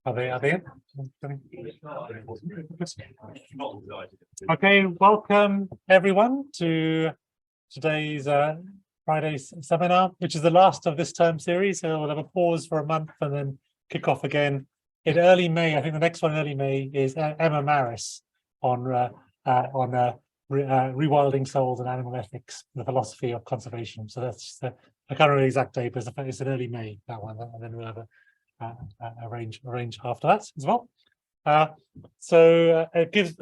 Are they in? Okay, welcome everyone to today's Friday seminar, which is the last of this term series. So we'll have a pause for a month and then kick off again in early May. I think the next one in early May is Emma Maris on rewilding souls and animal ethics, the philosophy of conservation. So that's I can't remember the exact date, but it's in early May, that one, and then we'll have a range after that as well. It gives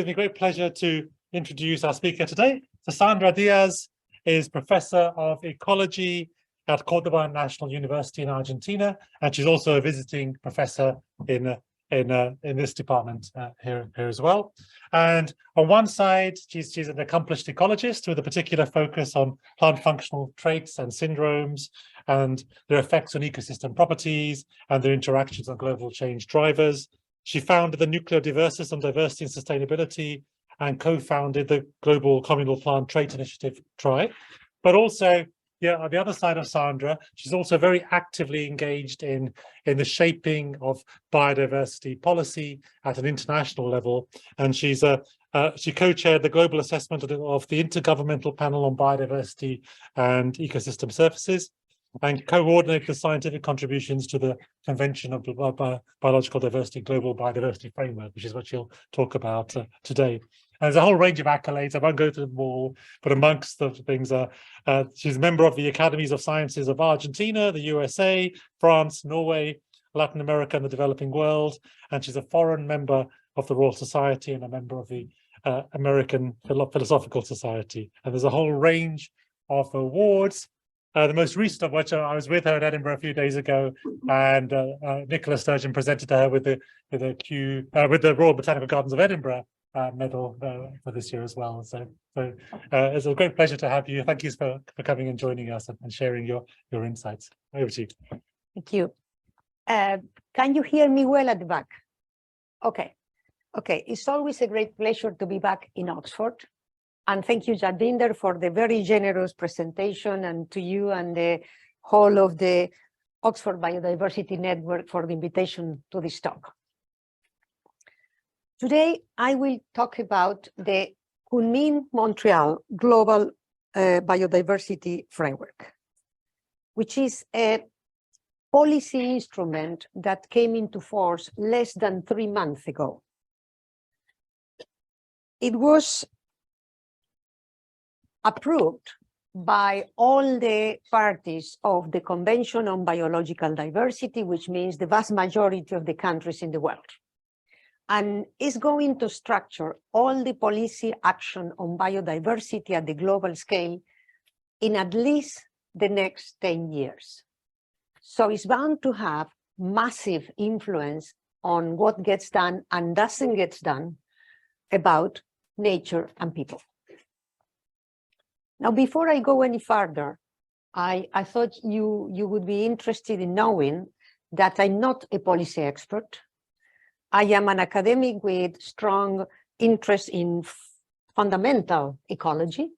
me great pleasure to introduce our speaker today. So Sandra Diaz is Professor of Ecology at Córdoba National University in Argentina, and she's also a visiting professor in this department here as well. And on one side, she's an accomplished ecologist with a particular focus on plant functional traits and syndromes and their effects on ecosystem properties and their interactions on global change drivers. She founded the Nucleodiversis on Diversity and Sustainability and co-founded the Global Communal Plant Trait Initiative, TRI. But also, yeah, on the other side of Sandra, she's also very actively engaged in the shaping of biodiversity policy at an international level. And she co-chaired the global assessment of the Intergovernmental Panel on Biodiversity and Ecosystem Services, and coordinated the scientific contributions to the Convention of Biological Diversity, Global Biodiversity Framework, which is what she'll talk about today. And there's a whole range of accolades. I won't go through them all, but amongst the things she's a member of the Academies of Sciences of Argentina, the USA, France, Norway, Latin America, and the developing world. And she's a foreign member of the Royal Society and a member of the American Philosophical Society. And there's a whole range of awards. The most recent of which I was with her in Edinburgh a few days ago, and Nicola Sturgeon presented to her with the Royal Botanical Gardens of Edinburgh medal for this year as well. So it's a great pleasure to have you. Thank you for coming and joining us and sharing your insights. Over to you. Thank you. Can you hear me well at the back? Okay. It's always a great pleasure to be back in Oxford. And thank you, Jadvinder, for the very generous presentation, and to you and the whole of the Oxford Biodiversity Network for the invitation to this talk. Today, I will talk about the Kunming-Montreal Global Biodiversity Framework, which is a policy instrument that came into force less than 3 months ago. It was approved by all the parties of the Convention on Biological Diversity, which means the vast majority of the countries in the world, and is going to structure all the policy action on biodiversity at the global scale in at least the next 10 years. So it's bound to have massive influence on what gets done and doesn't get done about nature and people. Now, before I go any further, I thought you would be interested in knowing that I'm not a policy expert. I am an academic with strong interest in fundamental ecology,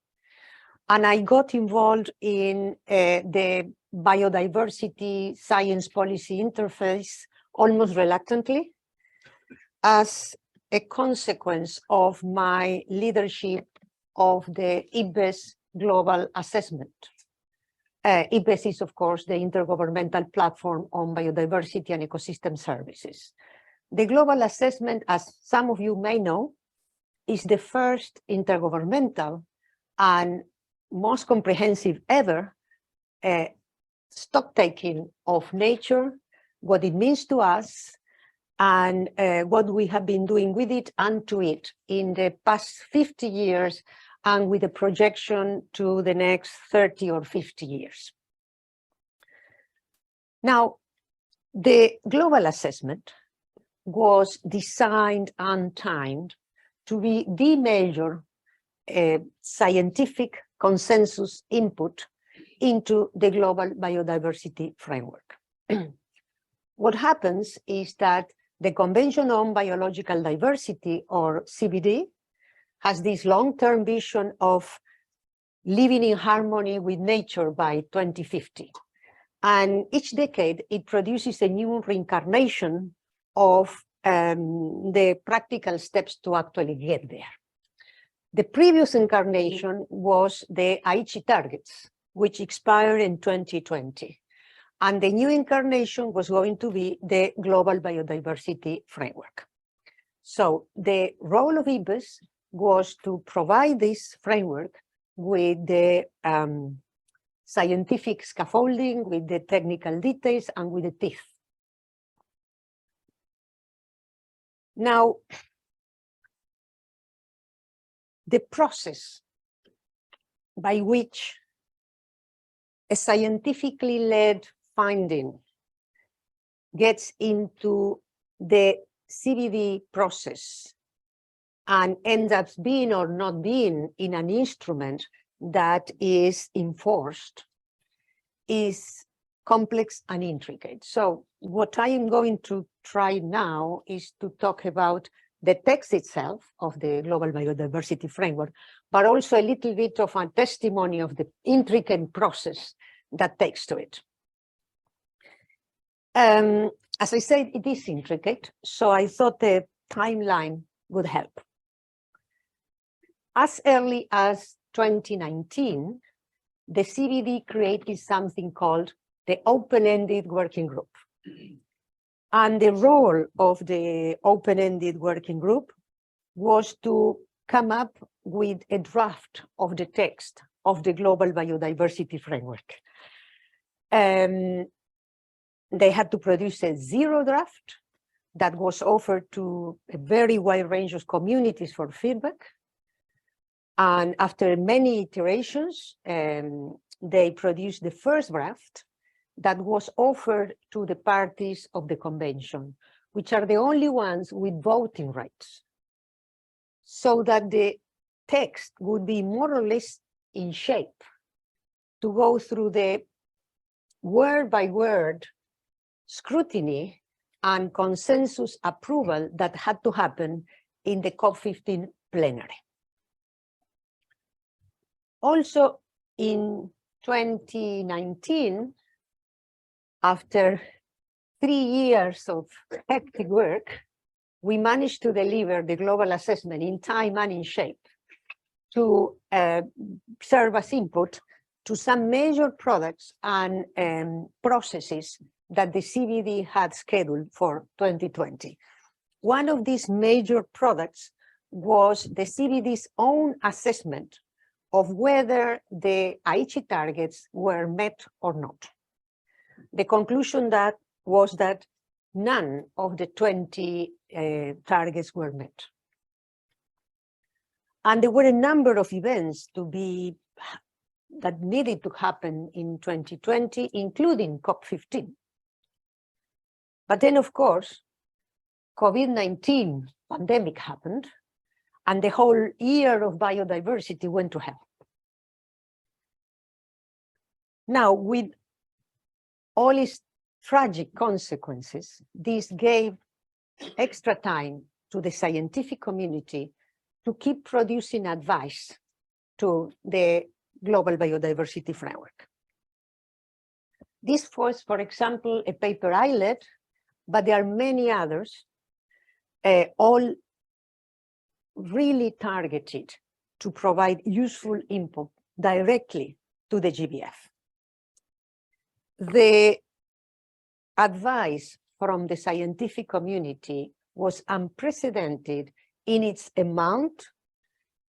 and I got involved in the biodiversity science policy interface almost reluctantly as a consequence of my leadership of the IPBES global assessment. IPBES is, of course, the Intergovernmental Platform on Biodiversity and Ecosystem Services. The global assessment, as some of you may know, is the first intergovernmental and most comprehensive ever stocktaking of nature, what it means to us, and what we have been doing with it and to it in the past 50 years, and with a projection to the next 30 or 50 years. Now, the global assessment was designed and timed to be the major scientific consensus input into the global biodiversity framework. What happens is that the Convention on Biological Diversity, or CBD, has this long-term vision of living in harmony with nature by 2050. And each decade, it produces a new reincarnation of the practical steps to actually get there. The previous incarnation was the Aichi Targets, which expired in 2020. And the new incarnation was going to be the Global Biodiversity Framework. So the role of IBES was to provide this framework with the scientific scaffolding, with the technical details, and with the teeth. Now, the process by which a scientifically led finding gets into the CBD process and ends up being or not being in an instrument that is enforced is complex and intricate. So what I am going to try now is to talk about the text itself of the Global Biodiversity Framework, but also a little bit of a testimony of the intricate process that takes to it. As I said, it is intricate, so I thought the timeline would help. As early as 2019, the CBD created something called the Open-Ended Working Group. And the role of the Open-Ended Working Group was to come up with a draft of the text of the Global Biodiversity Framework. They had to produce a zero draft that was offered to a very wide range of communities for feedback. And after many iterations, they produced the first draft that was offered to the parties of the convention, which are the only ones with voting rights, so that the text would be more or less in shape to go through the word by word scrutiny and consensus approval that had to happen in the COP15 plenary. Also in 2019, after 3 years of hectic work, we managed to deliver the global assessment in time and in shape to serve as input to some major products and processes that the CBD had scheduled for 2020. One of these major products was the CBD's own assessment of whether the Aichi targets were met or not. The conclusion was that none of the 20 targets were met. And there were a number of events that needed to happen in 2020, including COP15. But then, of course, COVID-19 pandemic happened, and the whole year of biodiversity went to hell. Now, with all its tragic consequences, this gave extra time to the scientific community to keep producing advice to the Global Biodiversity Framework. This was, for example, a paper I led, but there are many others, all really targeted to provide useful input directly to the GBF. The advice from the scientific community was unprecedented in its amount,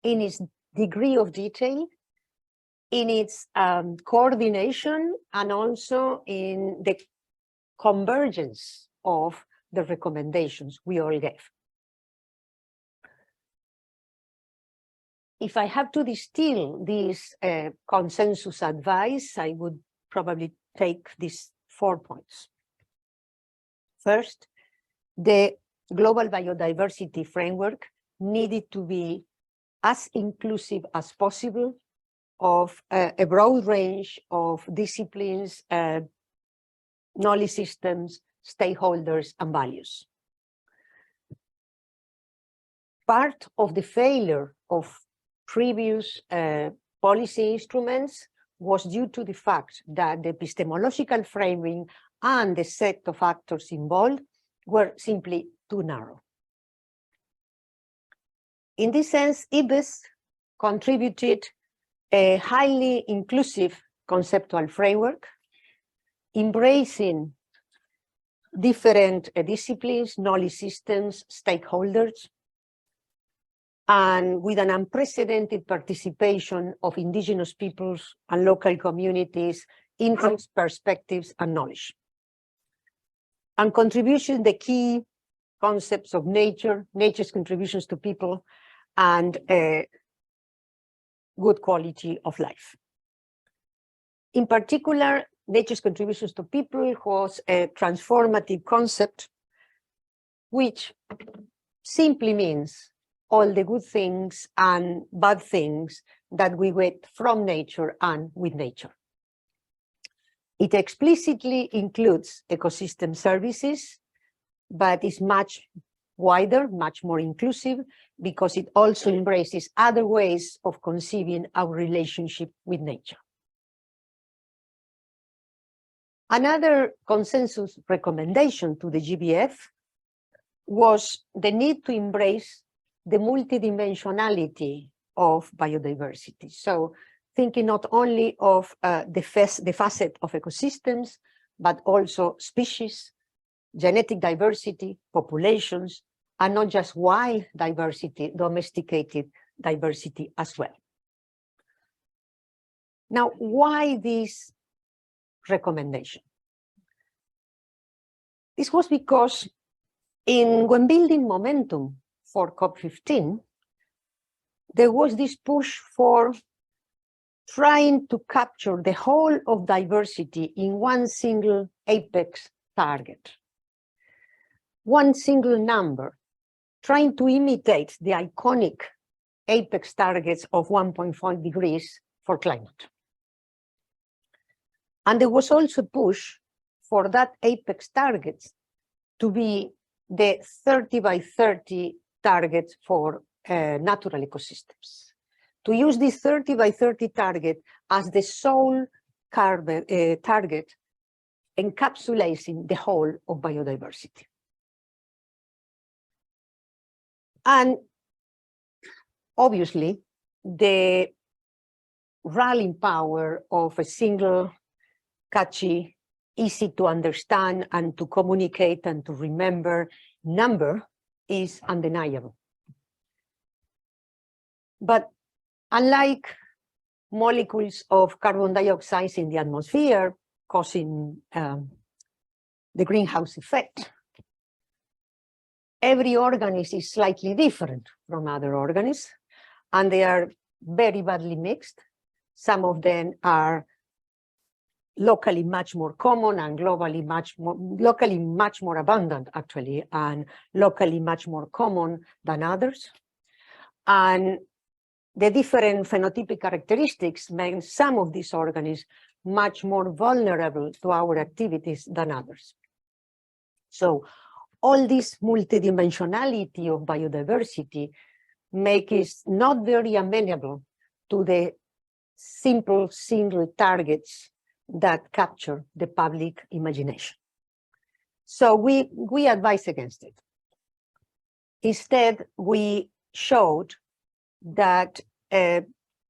in its degree of detail, in its coordination, and also in the convergence of the recommendations we all gave. If I have to distill this consensus advice, I would probably take these 4 points. First, the Global Biodiversity Framework needed to be as inclusive as possible of a broad range of disciplines, knowledge systems, stakeholders, and values. Part of the failure of previous policy instruments was due to the fact that the epistemological framing and the set of actors involved were simply too narrow. In this sense, IBES contributed a highly inclusive conceptual framework, embracing different disciplines, knowledge systems, stakeholders, and with an unprecedented participation of indigenous peoples and local communities, interests, perspectives, and knowledge. And contribution, the key concepts of nature, nature's contributions to people, and good quality of life. In particular, nature's contributions to people was a transformative concept, which simply means all the good things and bad things that we get from nature and with nature. It explicitly includes ecosystem services, but is much wider, much more inclusive, because it also embraces other ways of conceiving our relationship with nature. Another consensus recommendation to the GBF was the need to embrace the multidimensionality of biodiversity. So thinking not only of the facet of ecosystems, but also species, genetic diversity, populations, and not just wild diversity, domesticated diversity as well. Now, why this recommendation? This was because when building momentum for COP15, there was this push for trying to capture the whole of diversity in one single apex target, one single number, trying to imitate the iconic apex targets of 1.5 degrees for climate. And there was also a push for that apex targets to be the 30 by 30 targets for natural ecosystems. To use this 30 by 30 target as the sole target encapsulating the whole of biodiversity. And obviously, the rallying power of a single, catchy, easy to understand and to communicate and to remember number is undeniable. But unlike molecules of carbon dioxide in the atmosphere causing the greenhouse effect, every organism is slightly different from other organisms, and they are very badly mixed. Some of them are locally much more common and globally much more abundant, actually, and locally much more common than others. And the different phenotypic characteristics make some of these organisms much more vulnerable to our activities than others. So all this multidimensionality of biodiversity make it not very amenable to the simple single targets that capture the public imagination. So we advise against it. Instead, we showed that the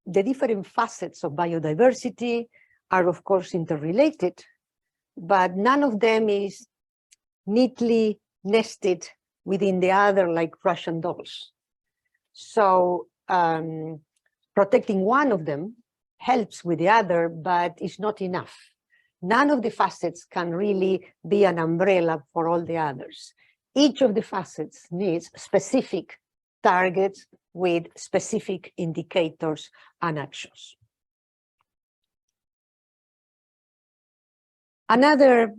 different facets of biodiversity are, of course, interrelated, but none of them is neatly nested within the other like Russian dolls. So protecting one of them helps with the other, but it's not enough. None of the facets can really be an umbrella for all the others. Each of the facets needs specific targets with specific indicators and actions. Another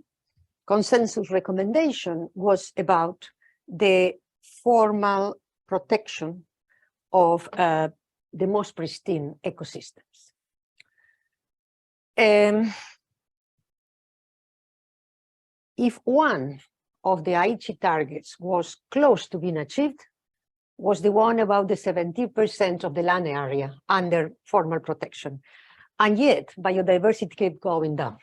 consensus recommendation was about the formal protection of the most pristine ecosystems. If one of the Aichi targets was close to being achieved, was the one about the 70% of the land area under formal protection. And yet biodiversity kept going down.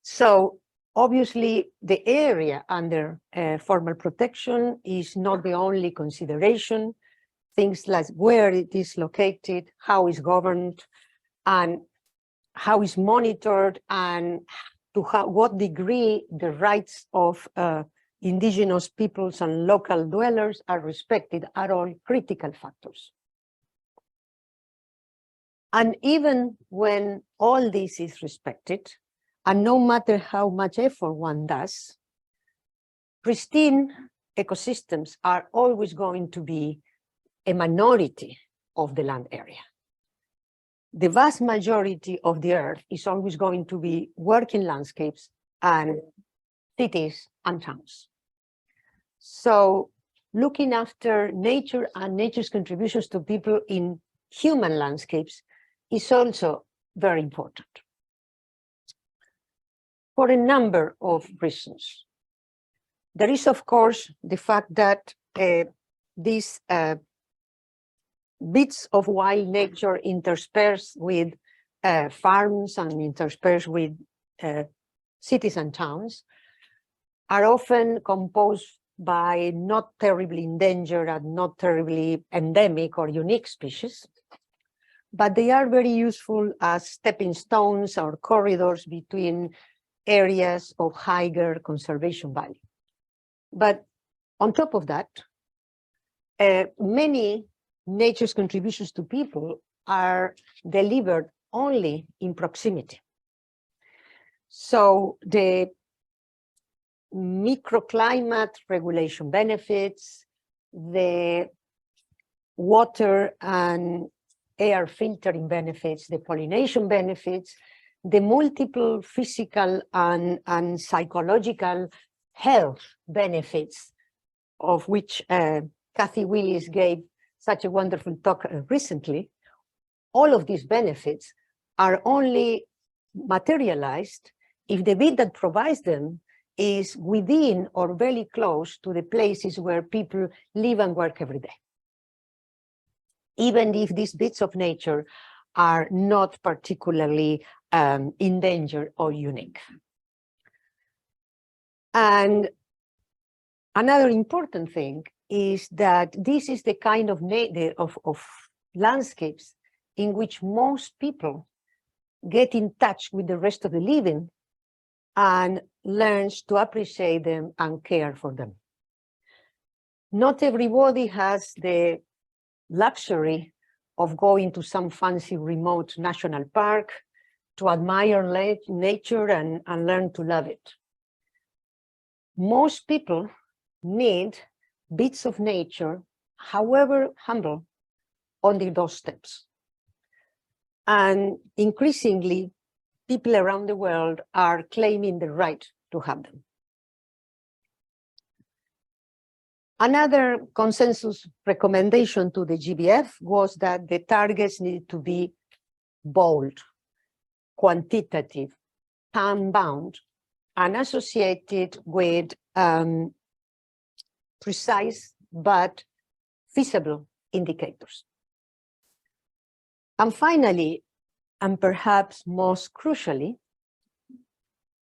So obviously the area under formal protection is not the only consideration. Things like where it is located, how it's governed, and how it's monitored, and to what degree the rights of indigenous peoples and local dwellers are respected are all critical factors. And even when all this is respected, and no matter how much effort one does, pristine ecosystems are always going to be a minority of the land area. The vast majority of the earth is always going to be working landscapes and cities and towns. So looking after nature and nature's contributions to people in human landscapes is also very important for a number of reasons. There is, of course, the fact that these bits of wild nature interspersed with farms and interspersed with cities and towns are often composed by not terribly endangered and not terribly endemic or unique species, but they are very useful as stepping stones or corridors between areas of higher conservation value. But on top of that, many nature's contributions to people are delivered only in proximity. So the microclimate regulation benefits, the water and air filtering benefits, the pollination benefits, the multiple physical and psychological health benefits, of which Kathy Willis gave such a wonderful talk recently. All of these benefits are only materialized if the bit that provides them is within or very close to the places where people live and work every day, even if these bits of nature are not particularly endangered or unique. And another important thing is that this is the kind of landscapes in which most people get in touch with the rest of the living and learns to appreciate them and care for them. Not everybody has the luxury of going to some fancy remote national park to admire nature and learn to love it. Most people need bits of nature, however humble, on their doorsteps. And increasingly, people around the world are claiming the right to have them. Another consensus recommendation to the GBF was that the targets needed to be bold, quantitative, time-bound, and associated with precise but feasible indicators. And finally, and perhaps most crucially,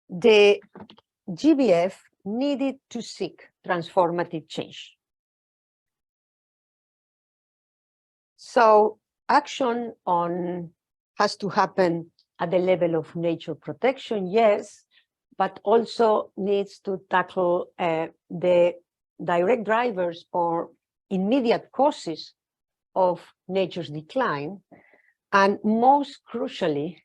the GBF needed to seek transformative change. So action has to happen at the level of nature protection, yes, but also needs to tackle the direct drivers or immediate causes of nature's decline. And most crucially,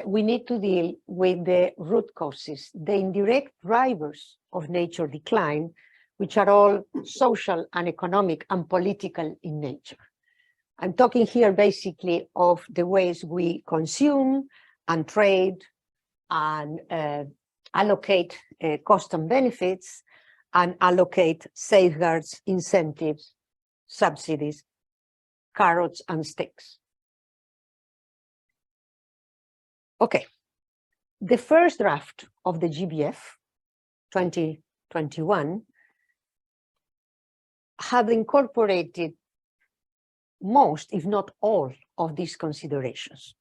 we need to deal with the root causes, the indirect drivers of nature decline, which are all social and economic and political in nature. I'm talking here basically of the ways we consume and trade and allocate cost and benefits and allocate safeguards, incentives, subsidies, carrots and sticks. Okay, the first draft of the GBF 2021 have incorporated most, if not all, of these considerations.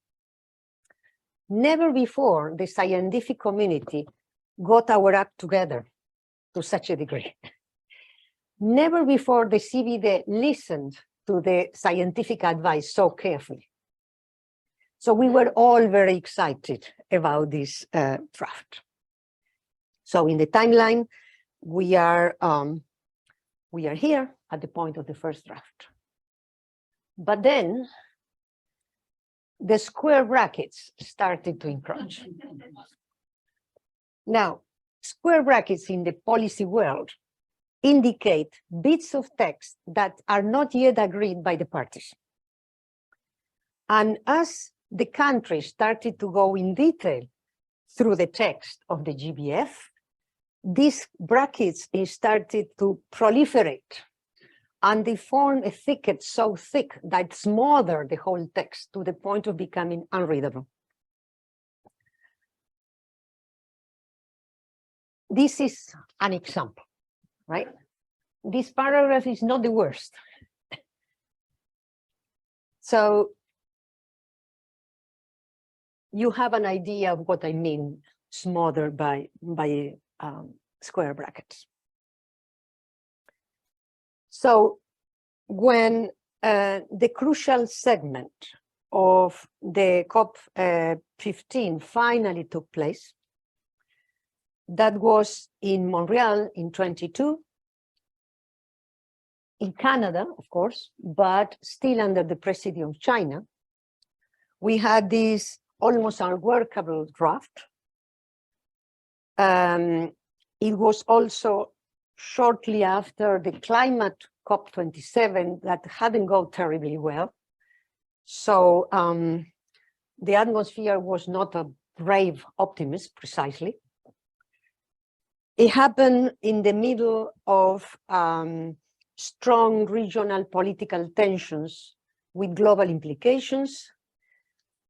Never before the scientific community got our act together to such a degree. Never before the CBD listened to the scientific advice so carefully. So we were all very excited about this draft. So in the timeline, we are here at the point of the first draft. But then the square brackets started to encroach. Now, square brackets in the policy world indicate bits of text that are not yet agreed by the parties. And as the country started to go in detail through the text of the GBF, these brackets started to proliferate, and they form a thicket so thick that it smothered the whole text to the point of becoming unreadable. This is an example, right? This paragraph is not the worst. So you have an idea of what I mean, smothered by square brackets. So when the crucial segment of the COP15 finally took place, that was in Montreal in 22, in Canada, of course, but still under the presidency of China, we had this almost unworkable draft. It was also shortly after the climate COP27 that hadn't gone terribly well. So the atmosphere was not a brave optimist, precisely. It happened in the middle of strong regional political tensions with global implications.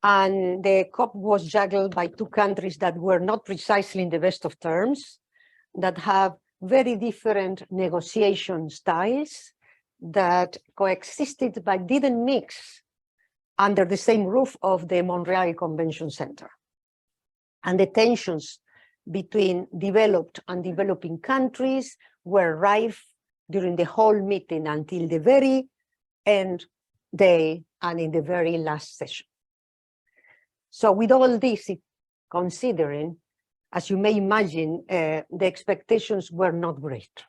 And the COP was juggled by two countries that were not precisely in the best of terms, that have very different negotiation styles, that coexisted but didn't mix under the same roof of the Montreal Convention Center. And the tensions between developed and developing countries were rife during the whole meeting until the very end day and in the very last session. So with all this considering, as you may imagine, the expectations were not great.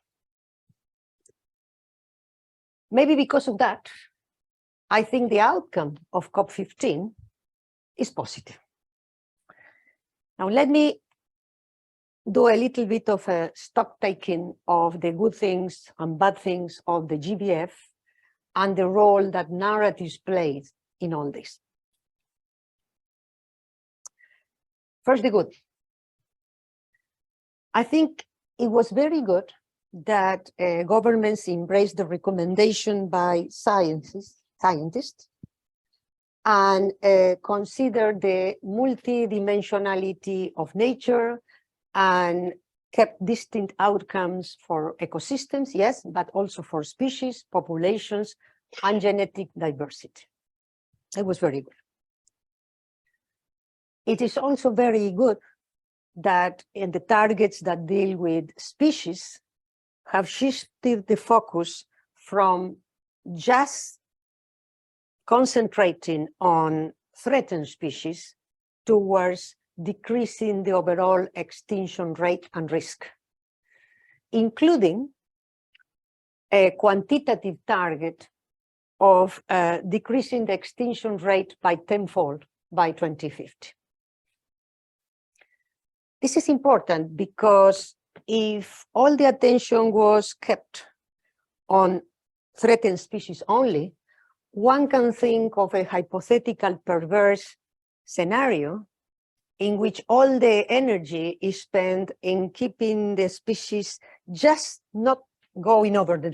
Maybe because of that, I think the outcome of COP15 is positive. Now let me do a little bit of a stock taking of the good things and bad things of the GBF and the role that narratives played in all this. First, the good. I think it was very good that governments embraced the recommendation by scientists and considered the multidimensionality of nature and kept distinct outcomes for ecosystems, yes, but also for species, populations, and genetic diversity. It was very good. It is also very good that in the targets that deal with species have shifted the focus from just concentrating on threatened species towards decreasing the overall extinction rate and risk, including a quantitative target of decreasing the extinction rate by tenfold by 2050. This is important because if all the attention was kept on threatened species only, one can think of a hypothetical perverse scenario in which all the energy is spent in keeping the species just not going over the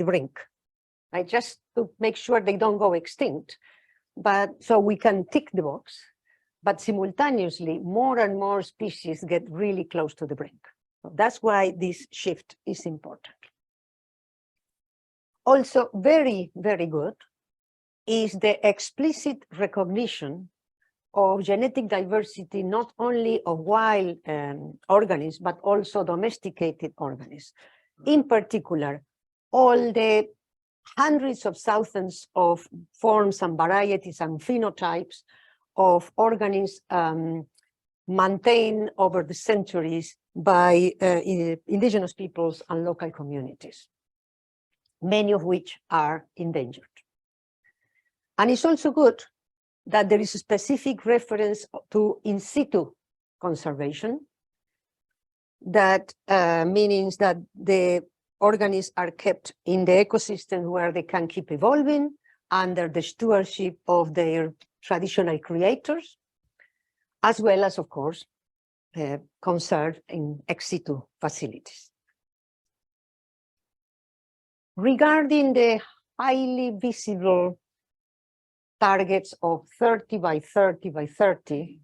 brink, right? Just to make sure they don't go extinct. But so we can tick the box, but simultaneously more and more species get really close to the brink. So that's why this shift is important. Also very, very good is the explicit recognition of genetic diversity, not only of wild organisms, but also domesticated organisms. In particular, all the hundreds of thousands of forms and varieties and phenotypes of organisms maintained over the centuries by indigenous peoples and local communities, many of which are endangered. And it's also good that there is a specific reference to in situ conservation, that means that the organisms are kept in the ecosystem where they can keep evolving under the stewardship of their traditional creators, as well as, of course, conserved in ex situ facilities. Regarding the highly visible targets of 30 by 30 by 30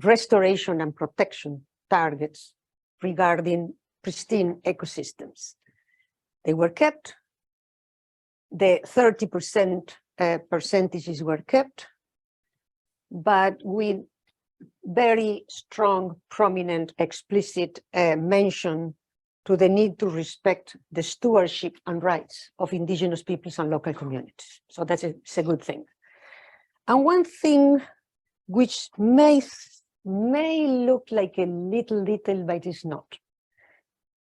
restoration and protection targets regarding pristine ecosystems, they were kept. The 30% percentages were kept, but with very strong, prominent, explicit mention to the need to respect the stewardship and rights of indigenous peoples and local communities. So that's a good thing. And one thing which may look like a little, but is not.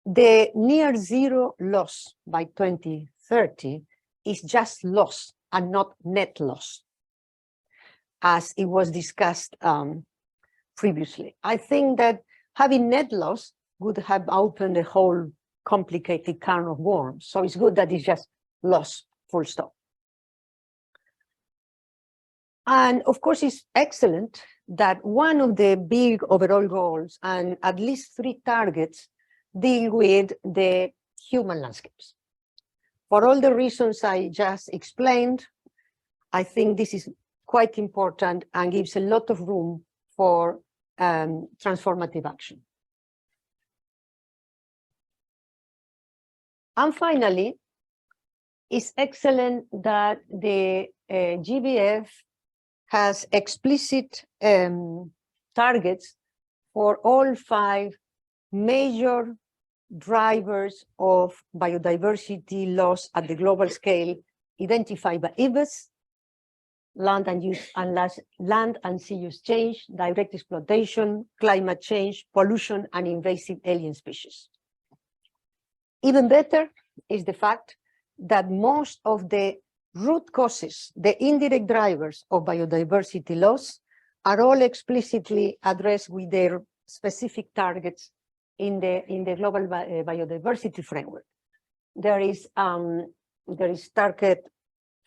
The near zero loss by 2030 is just loss and not net loss, as it was discussed previously. I think that having net loss would have opened a whole complicated can of worms. So it's good that it's just loss, full stop. And of course, it's excellent that one of the big overall goals and at least 3 targets deal with the human landscapes. For all the reasons I just explained, I think this is quite important and gives a lot of room for transformative action. And finally, it's excellent that the GBF has explicit targets for all 5 major drivers of biodiversity loss at the global scale identified by IBIS: land and sea use change, direct exploitation, climate change, pollution, and invasive alien species. Even better is the fact that most of the root causes, the indirect drivers of biodiversity loss, are all explicitly addressed with their specific targets in the Global Biodiversity Framework. There is target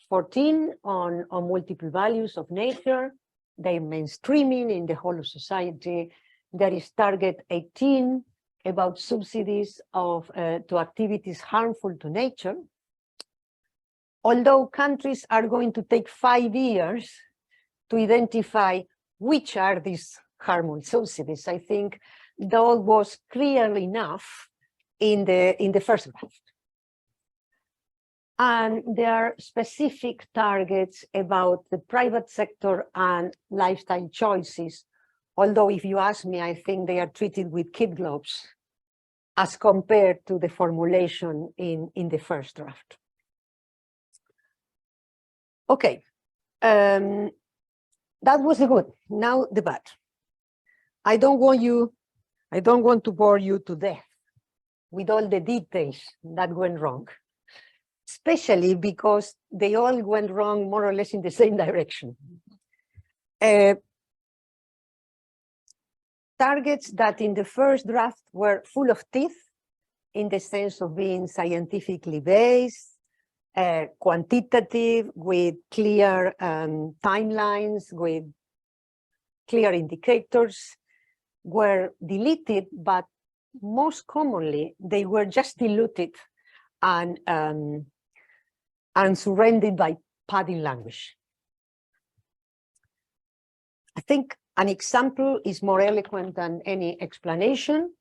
14 on multiple values of nature, their mainstreaming in the whole of society. There is target 18 about subsidies to activities harmful to nature. Although countries are going to take 5 years to identify which are these harmful subsidies, I think that was clear enough in the first draft. And there are specific targets about the private sector and lifestyle choices. Although if you ask me, I think they are treated with kid gloves as compared to the formulation in the first draft. Okay, that was the good. Now the bad. I don't want to bore you to death with all the details that went wrong, especially because they all went wrong more or less in the same direction. Targets that in the first draft were full of teeth in the sense of being scientifically based, quantitative, with clear timelines, with clear indicators, were deleted, but most commonly they were just diluted and surrendered by padding language. I think an example is more eloquent than any explanation.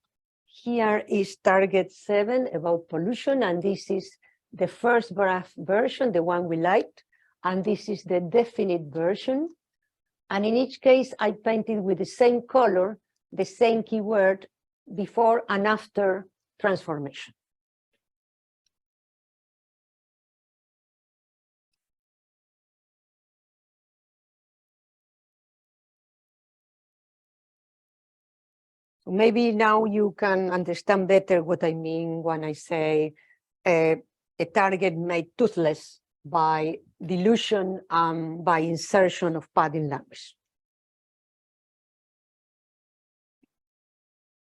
Here is target 7 about pollution, and this is the first draft version, the one we liked, and this is the definite version. And in each case, I painted with the same color, the same keyword before and after transformation. Maybe now you can understand better what I mean when I say a target made toothless by dilution and by insertion of padding language.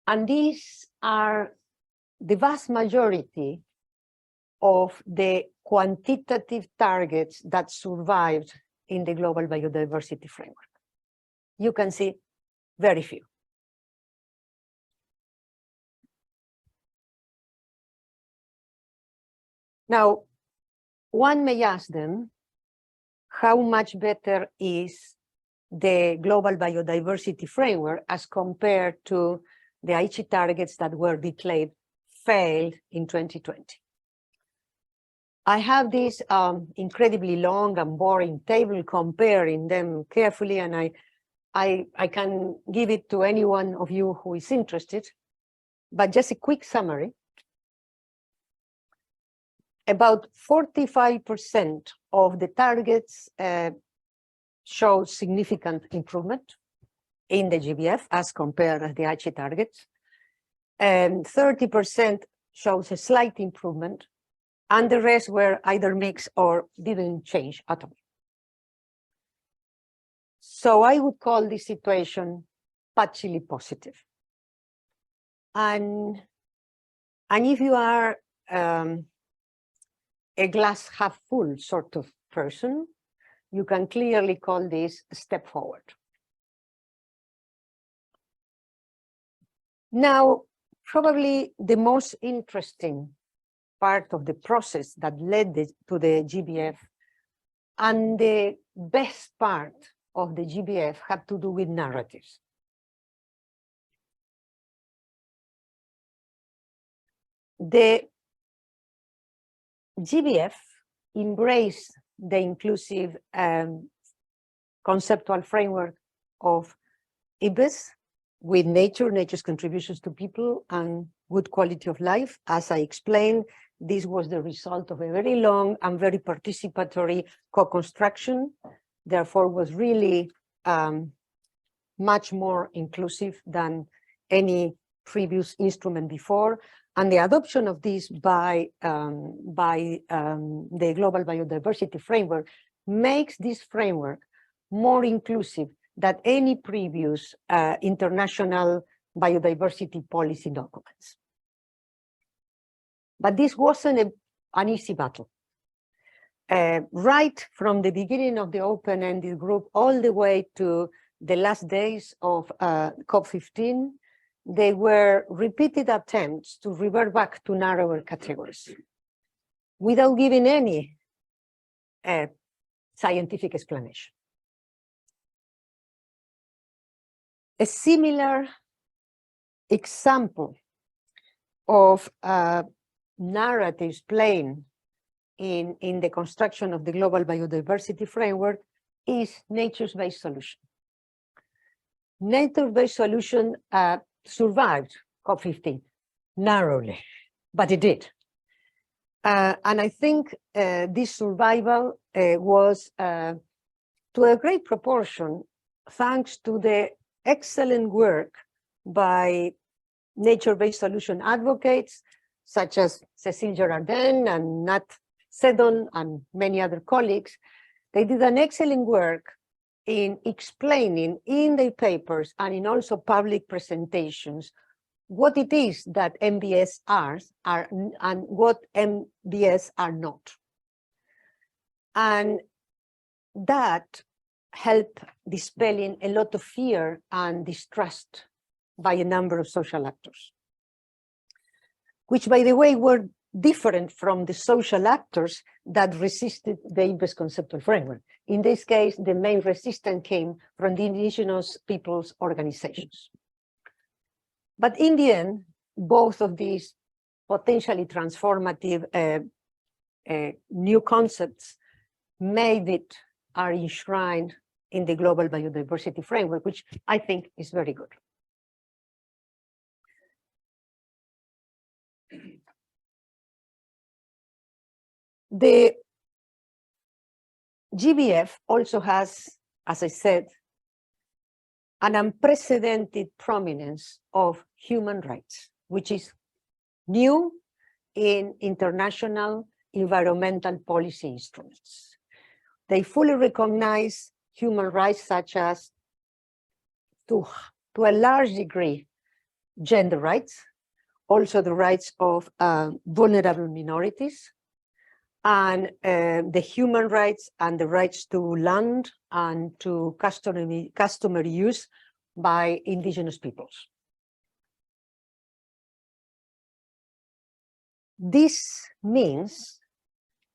And these are the vast majority of the quantitative targets that survived in the Global Biodiversity Framework. You can see very few. Now, one may ask them, how much better is the Global Biodiversity Framework as compared to the Aichi targets that were declared failed in 2020? I have this incredibly long and boring table comparing them carefully, and I can give it to any one of you who is interested, but just a quick summary. About 45% of the targets show significant improvement in the GBF as compared to the Aichi targets. And 30% shows a slight improvement, and the rest were either mixed or didn't change at all. So I would call this situation patchily positive. And if you are a glass half full sort of person, you can clearly call this a step forward. Now, probably the most interesting part of the process that led to the GBF and the best part of the GBF had to do with narratives. The GBF embraced the inclusive conceptual framework of IBES with nature's contributions to people and good quality of life. As I explained, this was the result of a very long and very participatory co-construction, therefore was really much more inclusive than any previous instrument before. And the adoption of this by the Global Biodiversity Framework makes this framework more inclusive than any previous international biodiversity policy documents. But this wasn't an easy battle. Right from the beginning of the open-ended group all the way to the last days of COP15, there were repeated attempts to revert back to narrower categories without giving any scientific explanation. A similar example of narratives playing in the construction of the Global Biodiversity Framework is NatureBased Solution. NatureBased Solution survived COP15 narrowly, but it did. And I think this survival was to a great proportion thanks to the excellent work by nature-based solution advocates such as Cécile Girardin and Nat Seddon and many other colleagues. They did an excellent work in explaining in their papers and in also public presentations what it is that MBS are and what MBS are not. And that helped dispelling a lot of fear and distrust by a number of social actors, which, by the way, were different from the social actors that resisted the IBES conceptual framework. In this case, the main resistance came from the indigenous peoples' organizations. But in the end, both of these potentially transformative new concepts are enshrined in the Global Biodiversity Framework, which I think is very good. The GBF also has, as I said, an unprecedented prominence of human rights, which is new in international environmental policy instruments. They fully recognize human rights such as, to a large degree, gender rights, also the rights of vulnerable minorities, and the human rights and the rights to land and to customary use by indigenous peoples. This means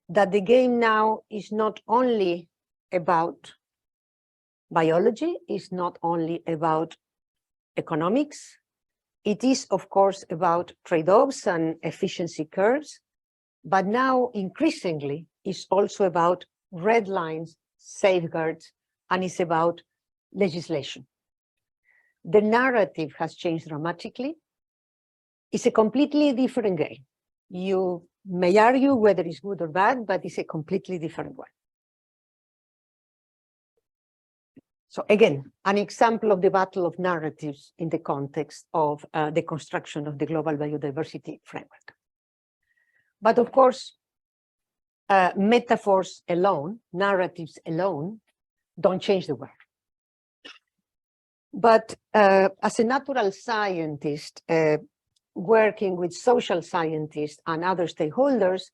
that the game now is not only about biology, is not only about economics. It is, of course, about trade-offs and efficiency curves, but now increasingly is also about red lines, safeguards, and it's about legislation. The narrative has changed dramatically. It's a completely different game. You may argue whether it's good or bad, but it's a completely different one. So again, an example of the battle of narratives in the context of the construction of the Global Biodiversity Framework. But of course, metaphors alone, narratives alone, don't change the world. But as a natural scientist, working with social scientists and other stakeholders,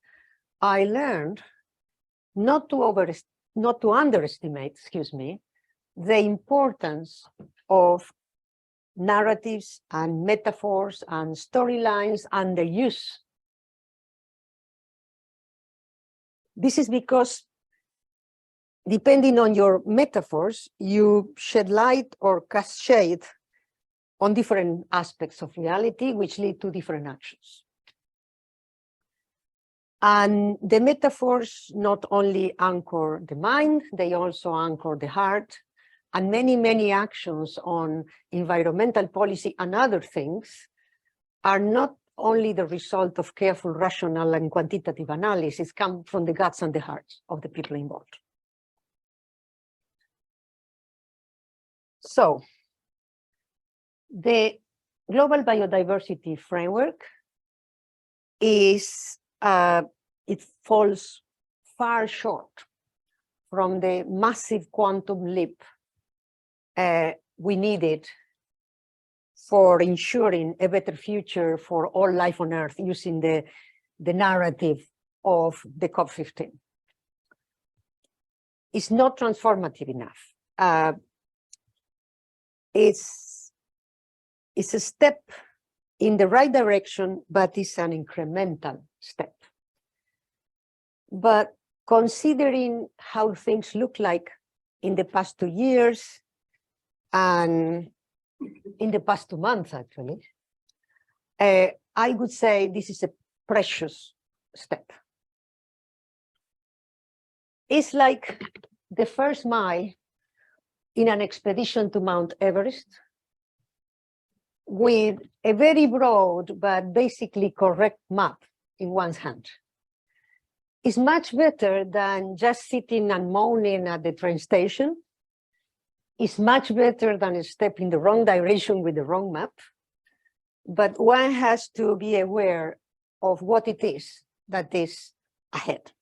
I learned not to underestimate, the importance of narratives and metaphors and storylines and their use. This is because, depending on your metaphors, you shed light or cast shade on different aspects of reality, which lead to different actions. And the metaphors not only anchor the mind, they also anchor the heart, and many, many actions on environmental policy and other things are not only the result of careful, rational, and quantitative analysis, come from the guts and the hearts of the people involved. So, the Global Biodiversity Framework is, it falls far short from the massive quantum leap we needed for ensuring a better future for all life on Earth using the narrative of the COP15. It's not transformative enough. It's a step in the right direction, but it's an incremental step. But considering how things look like in the past 2 years and in the past 2 months, actually, I would say this is a precious step. It's like the first mile in an expedition to Mount Everest with a very broad but basically correct map in one's hand. It's much better than just sitting and moaning at the train station. It's much better than a step in the wrong direction with the wrong map. But one has to be aware of what it is that is ahead.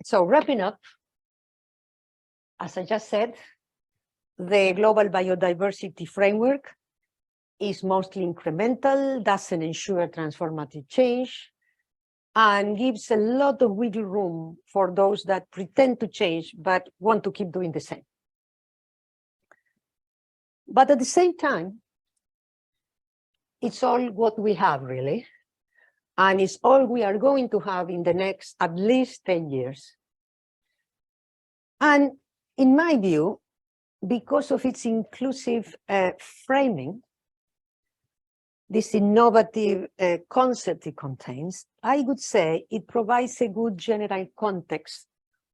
So wrapping up, as I just said, the Global Biodiversity Framework is mostly incremental, doesn't ensure transformative change, and gives a lot of wiggle room for those that pretend to change but want to keep doing the same. But at the same time, it's all what we have, really, and it's all we are going to have in the next at least 10 years. And in my view, because of its inclusive framing, this innovative concept it contains, I would say it provides a good general context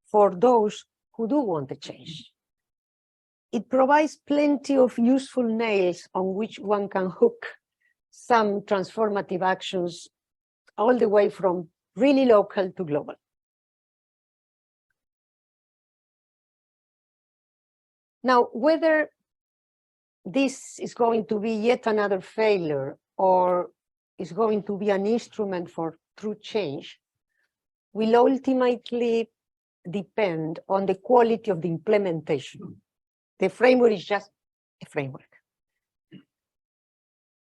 for those who do want a change. It provides plenty of useful nails on which one can hook some transformative actions all the way from really local to global. Now, whether this is going to be yet another failure or is going to be an instrument for true change will ultimately depend on the quality of the implementation. The framework is just a framework.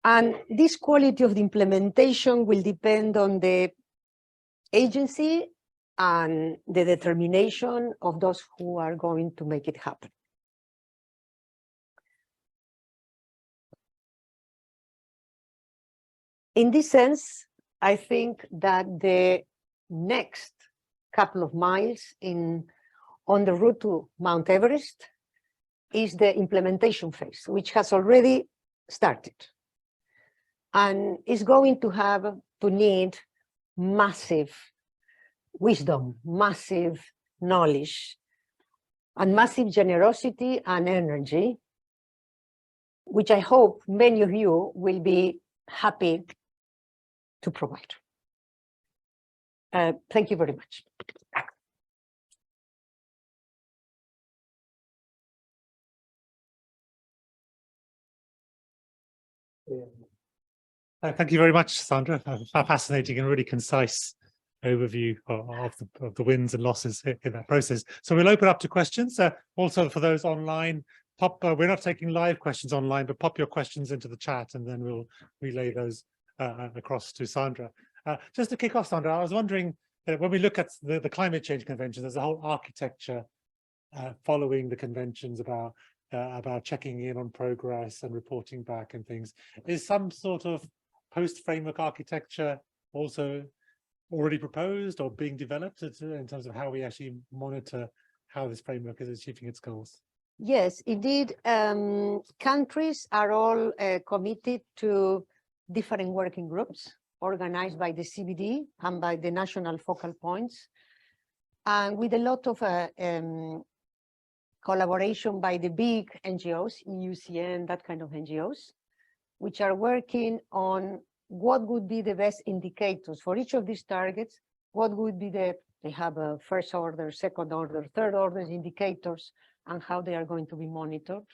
And this quality of the implementation will depend on the agency and the determination of those who are going to make it happen. In this sense, I think that the next couple of miles on the route to Mount Everest is the implementation phase, which has already started. And is going to need massive wisdom, massive knowledge, and massive generosity and energy, which I hope many of you will be happy to provide. Thank you very much. Thank you very much, Sandra. A fascinating and really concise overview of the wins and losses in that process. So we'll open up to questions. Also for those online, we're not taking live questions online, but pop your questions into the chat and then we'll relay those across to Sandra. Just to kick off, Sandra, I was wondering, when we look at the climate change convention, there's a whole architecture following the conventions about checking in on progress and reporting back and things. Is some sort of post-framework architecture also already proposed or being developed in terms of how we actually monitor how this framework is achieving its goals? Yes, indeed. Countries are all committed to different working groups organized by the CBD and by the national focal points, and with a lot of collaboration by the big NGOs, EUCN, that kind of NGOs, which are working on what would be the best indicators for each of these targets, what would be they have a first order, second order, third order indicators, and how they are going to be monitored.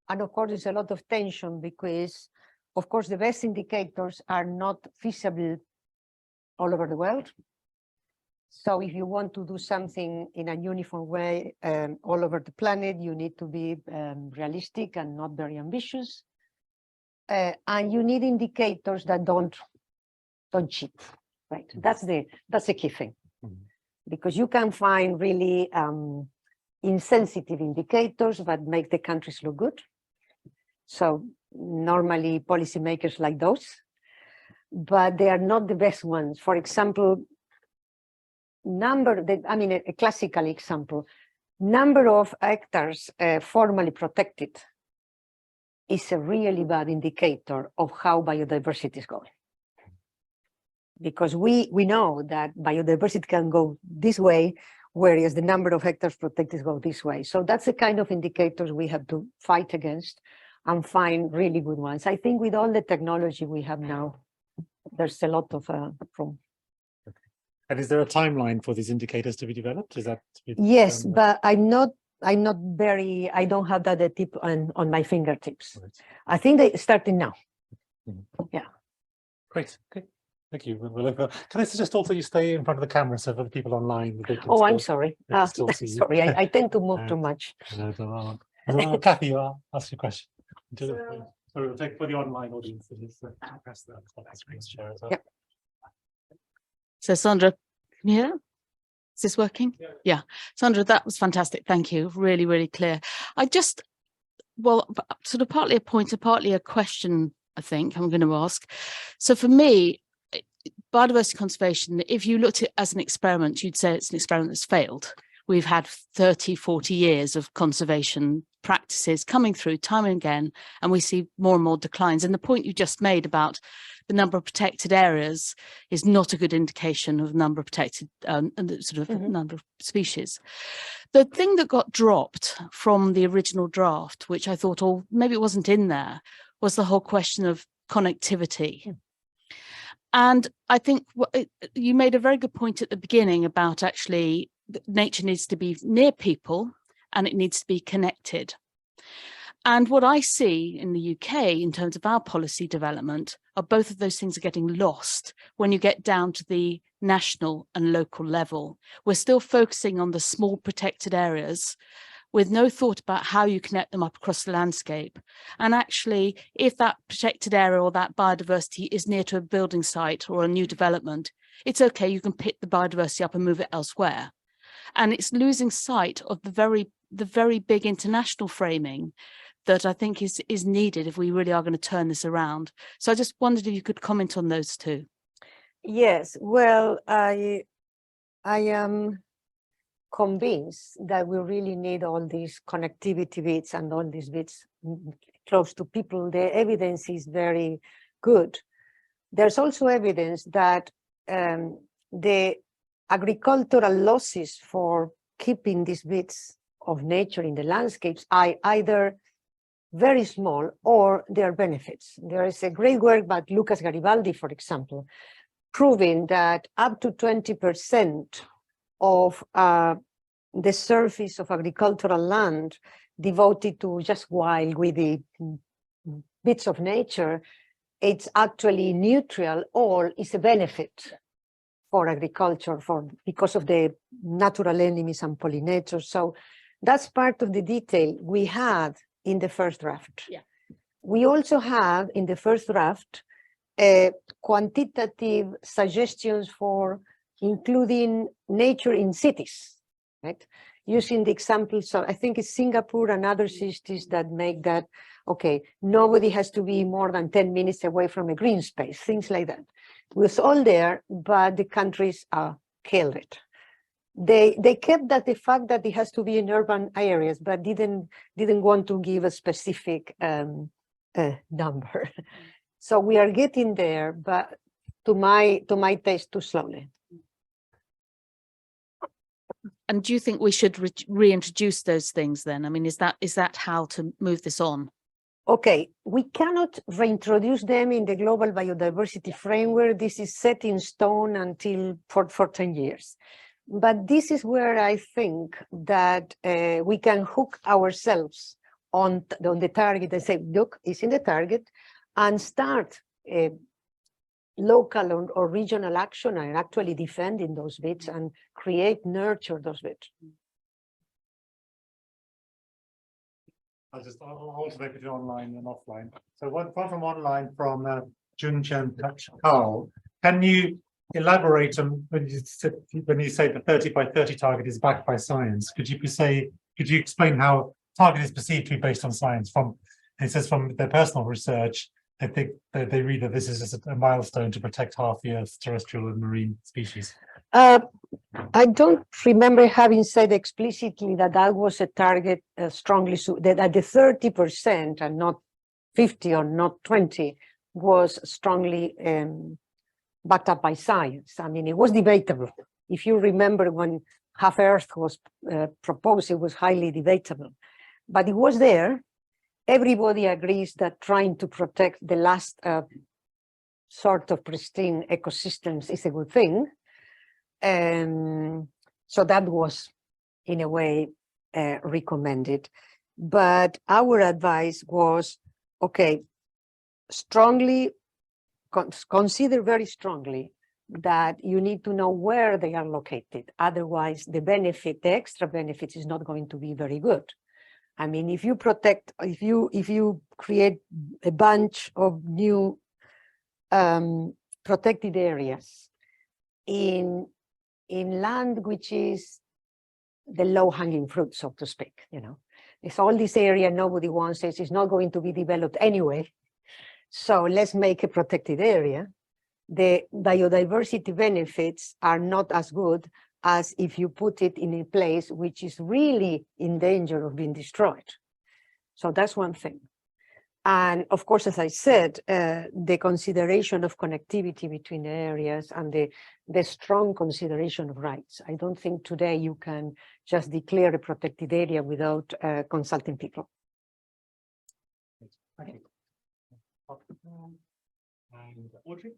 And of course, there's a lot of tension because, of course, the best indicators are not feasible all over the world. So if you want to do something in a uniform way all over the planet, you need to be realistic and not very ambitious. And you need indicators that don't cheat, right? That's the key thing. Because you can find really insensitive indicators that make the countries look good. So normally policymakers like those, but they are not the best ones. For example, a classical example, number of hectares formally protected is a really bad indicator of how biodiversity is going. Because we know that biodiversity can go this way, whereas the number of hectares protected go this way. So that's the kind of indicators we have to fight against and find really good ones. I think with all the technology we have now, there's a lot of room. Okay. And is there a timeline for these indicators to be developed? Is that yes, but I don't have that at tip on my fingertips. Right. I think they're starting now. Mm-hmm. Yeah. Great. Okay. Thank you. Can I suggest also you stay in front of the camera so for the people online? They can I'm sorry. Sorry, I tend to move too much. Kathy, I'll ask you a question. Sorry, we'll take for the online audience. Press the screen share as well. Yep. So Sandra, can you hear? Is this working? Yeah. Sandra, that was fantastic. Thank you. Really, really clear. Sort of partly a point, partly a question, I think I'm going to ask. So for me, biodiversity conservation, if you looked at it as an experiment, you'd say it's an experiment that's failed. We've had 30, 40 years of conservation practices coming through time and again, and we see more and more declines. And the point you just made about the number of protected areas is not a good indication of number of protected number of species. The thing that got dropped from the original draft, which I thought, oh, maybe it wasn't in there, was the whole question of connectivity. And I think you made a very good point at the beginning about actually nature needs to be near people and it needs to be connected. And what I see in the UK in terms of our policy development are both of those things are getting lost when you get down to the national and local level. We're still focusing on the small protected areas with no thought about how you connect them up across the landscape. And actually, if that protected area or that biodiversity is near to a building site or a new development, it's okay, you can pick the biodiversity up and move it elsewhere. And it's losing sight of the very big international framing that I think is needed if we really are going to turn this around. So I just wondered if you could comment on those two. Yes, well, I am convinced that we really need all these connectivity bits and all these bits close to people. The evidence is very good. There's also evidence that the agricultural losses for keeping these bits of nature in the landscapes are either very small or their benefits. There is a great work by Lucas Garibaldi, for example, proving that up to 20% of the surface of agricultural land devoted to just wild, weedy bits of nature, it's actually neutral or is a benefit for agriculture because of the natural enemies and pollinators. So that's part of the detail we had in the first draft. Yeah. We also have in the first draft quantitative suggestions for including nature in cities, right? Using the examples of, I think it's Singapore and other cities that make that, okay, nobody has to be more than 10 minutes away from a green space, things like that. It was all there, but the countries killed it. They kept that the fact that it has to be in urban areas, but didn't want to give a specific number. So we are getting there, but to my taste, too slowly. And do you think we should reintroduce those things then? I mean, is that how to move this on? Okay, we cannot reintroduce them in the Global Biodiversity Framework. This is set in stone until for 10 years. But this is where I think that we can hook ourselves on the target and say, look, it's in the target, and start local or regional action and actually defending those bits and nurture those bits. I'll alternate between online and offline. So one from online from Junchen Kao. Can you elaborate on when you say the 30 by 30 target is backed by science? Could you explain how target is perceived to be based on science? It says from their personal research, I think they read that this is just a milestone to protect half the Earth's terrestrial and marine species. I don't remember having said explicitly that was a target strongly, that the 30% and not 50 or not 20 was strongly backed up by science. I mean, it was debatable. If you remember when Half Earth was proposed, it was highly debatable, but it was there. Everybody agrees that trying to protect the last sort of pristine ecosystems is a good thing. So that was, in a way, recommended. But our advice was, okay, consider very strongly that you need to know where they are located. Otherwise, the extra benefit is not going to be very good. I mean, if you create a bunch of new protected areas in land which is the low-hanging fruit, so to speak, it's all this area nobody wants, it's not going to be developed anyway. So let's make a protected area. The biodiversity benefits are not as good as if you put it in a place which is really in danger of being destroyed. So that's one thing. And of course, as I said, the consideration of connectivity between the areas and the strong consideration of rights. I don't think today you can just declare a protected area without consulting people. Thank you. And Audrey?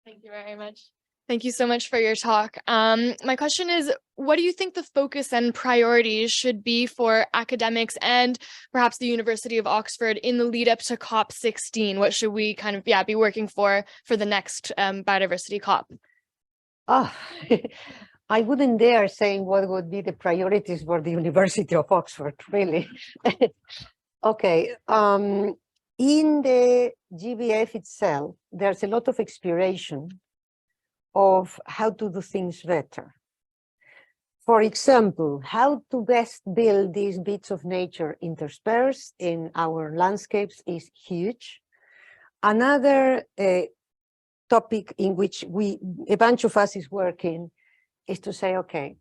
Thank you very much. Thank you so much for your talk. My question is, what do you think the focus and priorities should be for academics and perhaps the University of Oxford in the lead up to COP16? What should we kind of be working for the next biodiversity COP? Oh, I wouldn't dare saying what would be the priorities for the University of Oxford, really. Okay. In the GBF itself, there's a lot of exploration of how to do things better. For example, how to best build these bits of nature interspersed in our landscapes is huge. Another topic in which a bunch of us is working is to say, okay,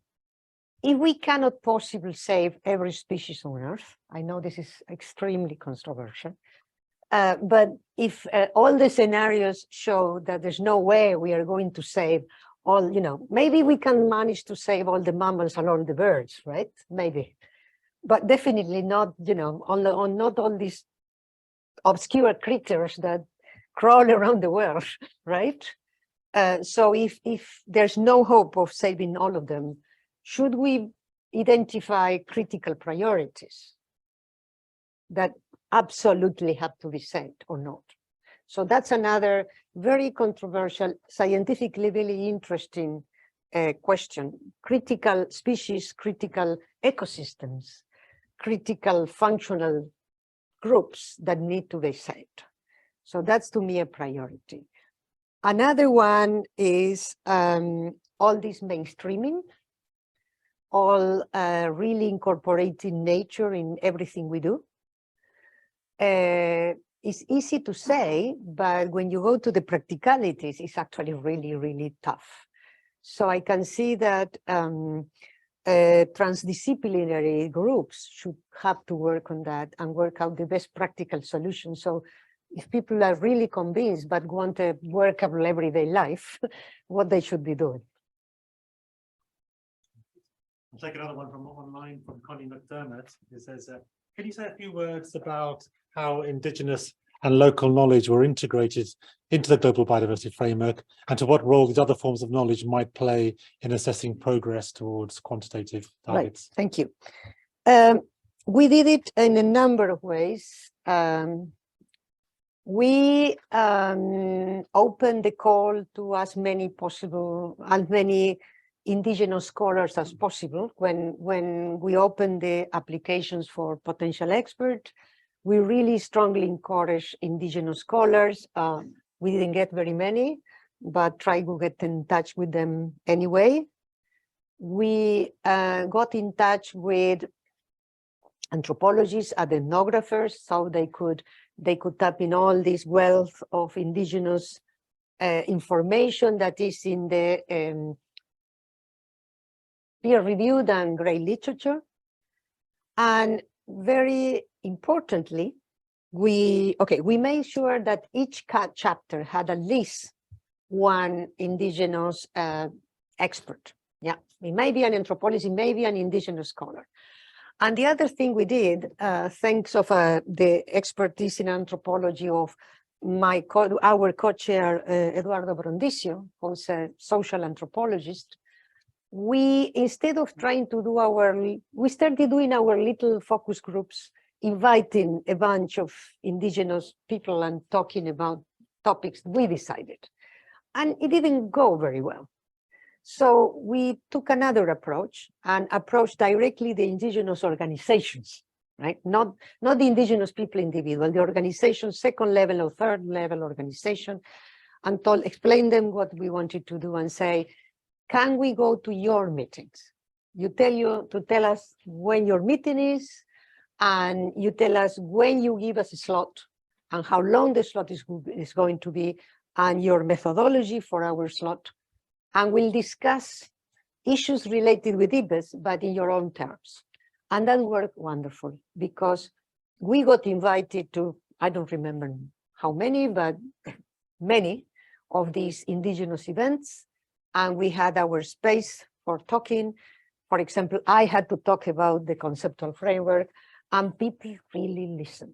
if we cannot possibly save every species on Earth, I know this is extremely controversial, but if all the scenarios show that there's no way we are going to save all, maybe we can manage to save all the mammals and all the birds, right? Maybe, but definitely not, not all these obscure critters that crawl around the world, right? So if there's no hope of saving all of them, should we identify critical priorities that absolutely have to be saved or not? So that's another very controversial, scientifically really interesting question. Critical species, critical ecosystems, critical functional groups that need to be saved. So that's to me a priority. Another one is all this mainstreaming, all really incorporating nature in everything we do. It's easy to say, but when you go to the practicalities, it's actually really, really tough. So I can see that transdisciplinary groups should have to work on that and work out the best practical solution. So if people are really convinced but want a workable everyday life, what they should be doing. I'll take another one from online from Connie McDermott. It says, can you say a few words about how indigenous and local knowledge were integrated into the Global Biodiversity Framework, and to what role these other forms of knowledge might play in assessing progress towards quantitative targets? Right. Thank you. We did it in a number of ways. We opened the call to as many indigenous scholars as possible. When we opened the applications for potential experts, we really strongly encourage indigenous scholars. We didn't get very many, but try to get in touch with them anyway. We got in touch with anthropologists and ethnographers, so they could tap in all this wealth of indigenous information that is in the peer-reviewed and great literature. And very importantly, we made sure that each chapter had at least one indigenous expert. Yeah, it may be an anthropologist, maybe an indigenous scholar. And the other thing we did, thanks of the expertise in anthropology of our co-chair, Eduardo Brondisio, who's a social anthropologist, we, instead of trying to do we started doing our little focus groups, inviting a bunch of indigenous people and talking about topics we decided. And it didn't go very well. So we took another approach and approached directly the indigenous organizations, right? Not the indigenous people individual, the organization, second level or third level organization, and explain them what we wanted to do and say, can we go to your meetings? You tell us when your meeting is, and you tell us when you give us a slot and how long the slot is going to be, and your methodology for our slot. And we'll discuss issues related with IBES, but in your own terms. And that worked wonderful because we got invited to, I don't remember how many, but many of these indigenous events. And we had our space for talking. For example, I had to talk about the conceptual framework and people really listened.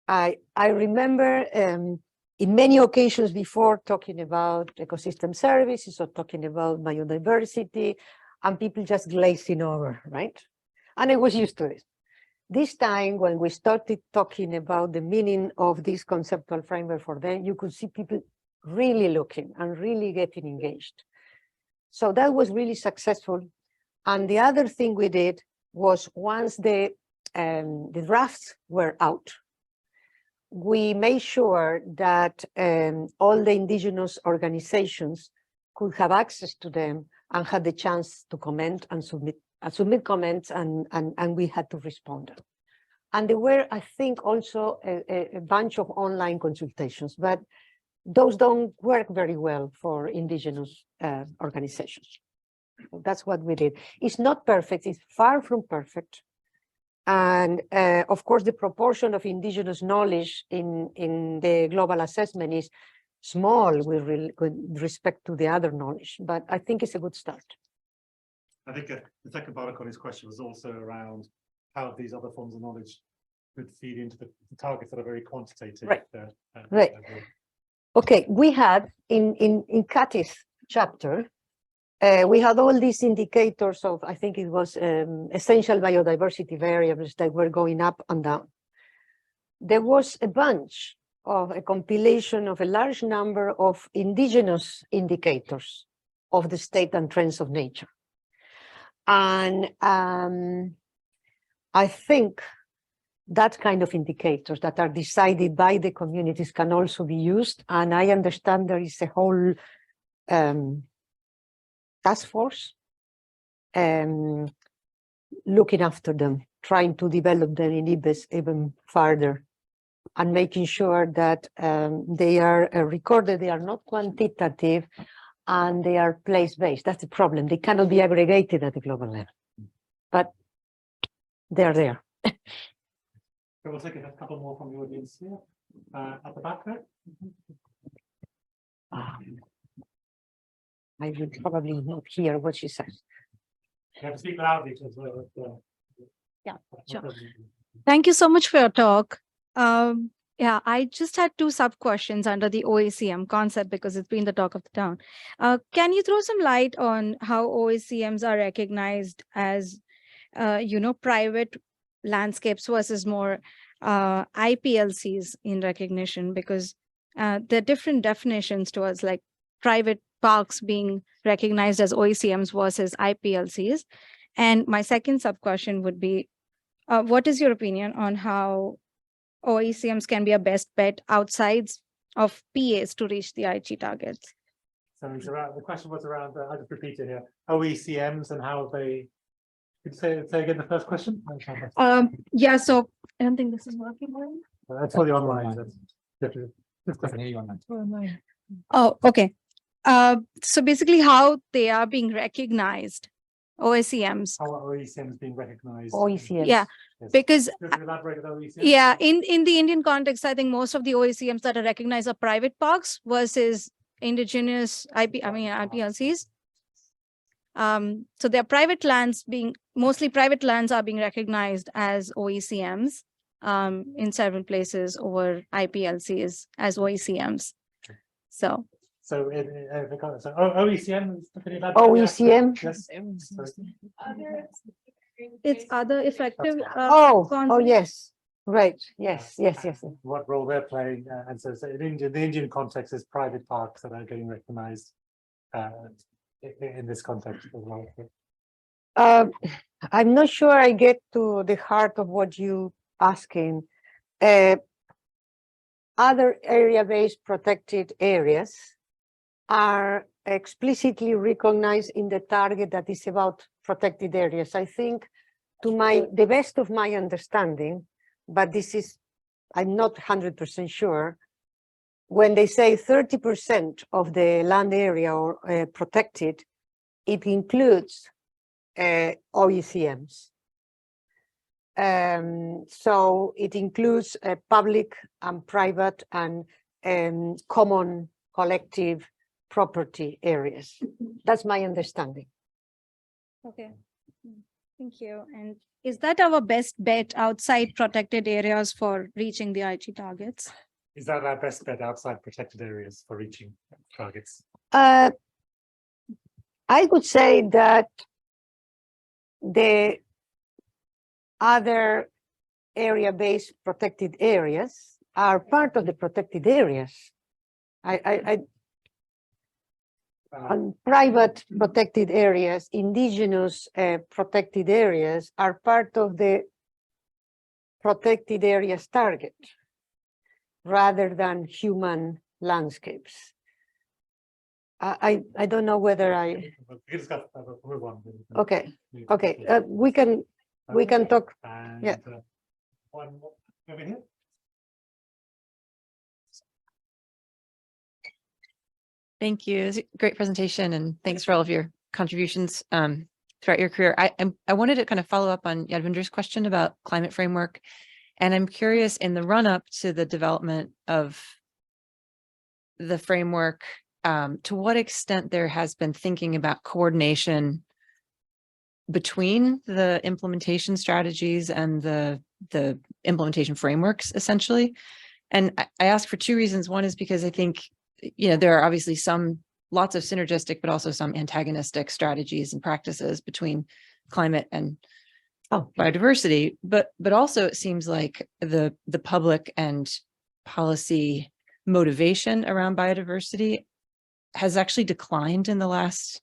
I remember in many occasions before talking about ecosystem services or talking about biodiversity and people just glazing over, right? And I was used to it. This time when we started talking about the meaning of this conceptual framework for them, you could see people really looking and really getting engaged. So that was really successful. And the other thing we did was once the drafts were out, we made sure that all the indigenous organizations could have access to them and had the chance to comment and submit comments, and we had to respond. And there were, I think, also a bunch of online consultations, but those don't work very well for indigenous organizations. So that's what we did. It's not perfect, it's far from perfect. And of course, the proportion of indigenous knowledge in the global assessment is small with respect to the other knowledge, but I think it's a good start. I think the second part of Connie's question was also around how these other forms of knowledge could feed into the targets that are very quantitative. Right. Right. Okay, we had in Kathy's chapter, we had all these indicators of, I think it was essential biodiversity variables that were going up and down. There was a bunch of a compilation of a large number of indigenous indicators of the state and trends of nature. And I think that kind of indicators that are decided by the communities can also be used. And I understand there is a whole task force looking after them, trying to develop them in IBES even further and making sure that they are recorded, they are not quantitative, and they are place-based. That's the problem. They cannot be aggregated at the global level, but they're there. So we'll take a couple more from the audience here. At the back there. I will probably not hear what she says. You have to speak loudly as well. Yeah, sure. Thank you so much for your talk. Yeah, I just had two sub-questions under the OACM concept because it's been the talk of the town. Can you throw some light on how OACMs are recognized as, private landscapes versus more IPLCs in recognition? Because there are different definitions to us, like private parks being recognized as OACMs versus IPLCs. And my second sub-question would be, what is your opinion on how OACMs can be a best bet outside of PAs to reach the Aichi targets? So it's around, the question was around, I'll just repeat it here, OECMs and how they, could you say again the first question? Yeah, so I don't think this is working. That's for the online. Oh, okay. So basically how they are being recognized, OACMs. How are OECMs being recognized? OECMs. Yeah, Yes. because Could you elaborate on OECMs? yeah, in the Indian context, I think most of the OACMs that are recognized are private parks versus indigenous IPLCs. So their private lands mostly private lands are being recognized as OECMs in several places over IPLCs as OECMs. So OECM. OECM. Yes. it's other effective. Oh, yes. Right. Yes. What role they're playing, and so in the Indian context is private parks that are getting recognized in this context as well. I'm not sure I get to the heart of what you asking. Other area-based protected areas are explicitly recognized in the target that is about protected areas. I think the best of my understanding, but I'm not 100% sure, when they say 30% of the land area or protected, it includes OECMs. So it includes public and private and common collective property areas. That's my understanding. Okay, thank you. And is that our best bet outside protected areas for reaching the Aichi targets? Is that our best bet outside protected areas for reaching targets? I would say that the other area-based protected areas are part of the protected areas. And private protected areas, indigenous protected areas are part of the protected areas target rather than human landscapes. I don't know whether I. Okay, okay, we can talk. And, yeah. One more over here. Thank you. It was a great presentation, and thanks for all of your contributions throughout your career. I wanted to kind of follow up on Yadvinder's question about climate framework, and I'm curious, in the run-up to the development of the framework, to what extent there has been thinking about coordination between the implementation strategies and the implementation frameworks, essentially. And I ask for two reasons. One is because I think, you know, there are obviously lots of synergistic, but also some antagonistic strategies and practices between climate and biodiversity. But also it seems like the public and policy motivation around biodiversity has actually declined in the last,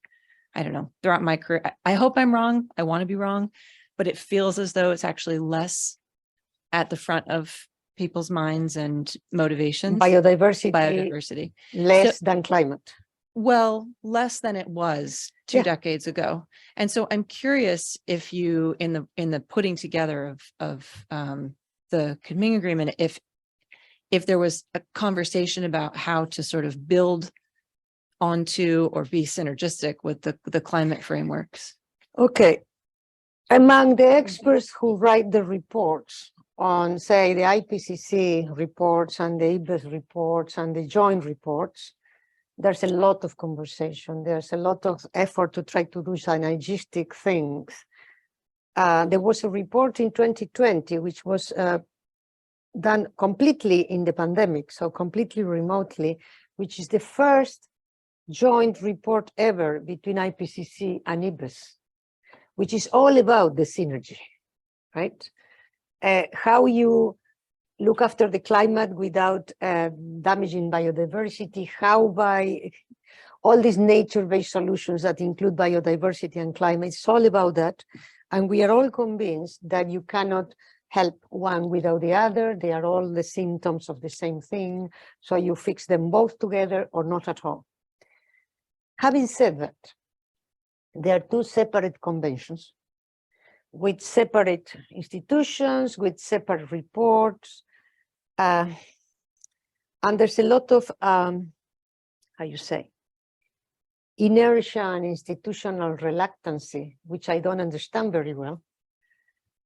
I don't know, throughout my career. I hope I'm wrong. I want to be wrong, but it feels as though it's actually less at the front of people's minds and motivations. Biodiversity. Less than climate. Well, less than it was two decades ago. And so I'm curious if you, in the putting together of the Kunming Agreement, if there was a conversation about how to sort of build onto or be synergistic with the climate frameworks. Okay. Among the experts who write the reports on, say, the IPCC reports and the IBES reports and the joint reports, there's a lot of conversation. There's a lot of effort to try to do synergistic things. There was a report in 2020, which was done completely in the pandemic, so completely remotely, which is the first joint report ever between IPCC and IBES, which is all about the synergy, right? How you look after the climate without damaging biodiversity, how by all these nature-based solutions that include biodiversity and climate, it's all about that. And we are all convinced that you cannot help one without the other. They are all the symptoms of the same thing. So you fix them both together or not at all. Having said that, there are two separate conventions with separate institutions, with separate reports. And there's a lot of, how you say, inertia and institutional reluctancy, which I don't understand very well,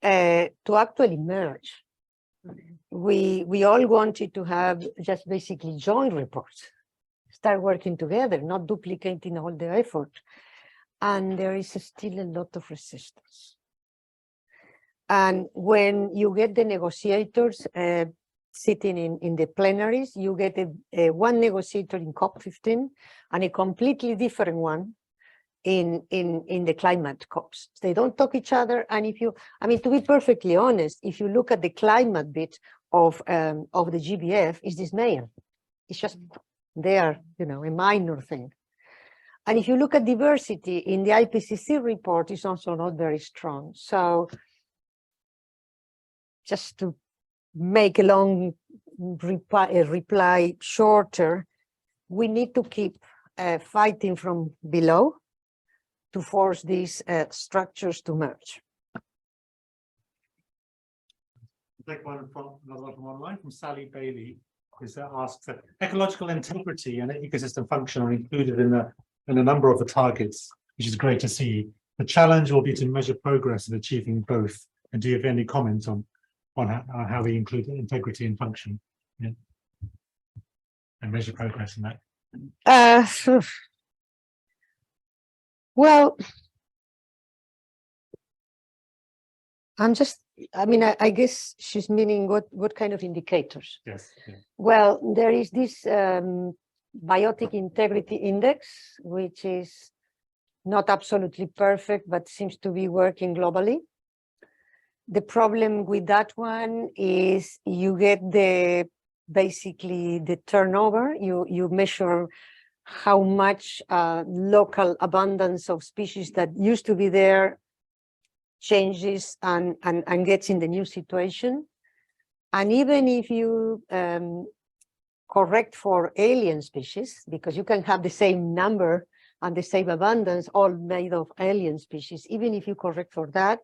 to actually merge. We all wanted to have just basically joint reports, start working together, not duplicating all the effort. And there is still a lot of resistance. And when you get the negotiators sitting in the plenaries, you get one negotiator in COP15 and a completely different one in the climate COPs. They don't talk each other. And if you, I mean, to be perfectly honest, if you look at the climate bit of the GBF, it's dismaying. It's just there, you know, a minor thing. And if you look at diversity in the IPCC report, it's also not very strong. So just to make a long reply shorter, we need to keep fighting from below to force these structures to merge. Take one from another one from online from Sally Bailey, who asks that ecological integrity and ecosystem function are included in a number of the targets. which is great to see. The challenge will be to measure progress in achieving both. And do you have any comments on how we include integrity and function? Yeah. And measure progress in that? Well, I guess she's meaning what kind of indicators? Yes. Yeah. Well, there is this biotic integrity index, which is not absolutely perfect, but seems to be working globally. The problem with that one is you get basically the turnover. You measure how much local abundance of species that used to be there changes and gets in the new situation. And even if you correct for alien species, because you can have the same number and the same abundance all made of alien species, even if you correct for that,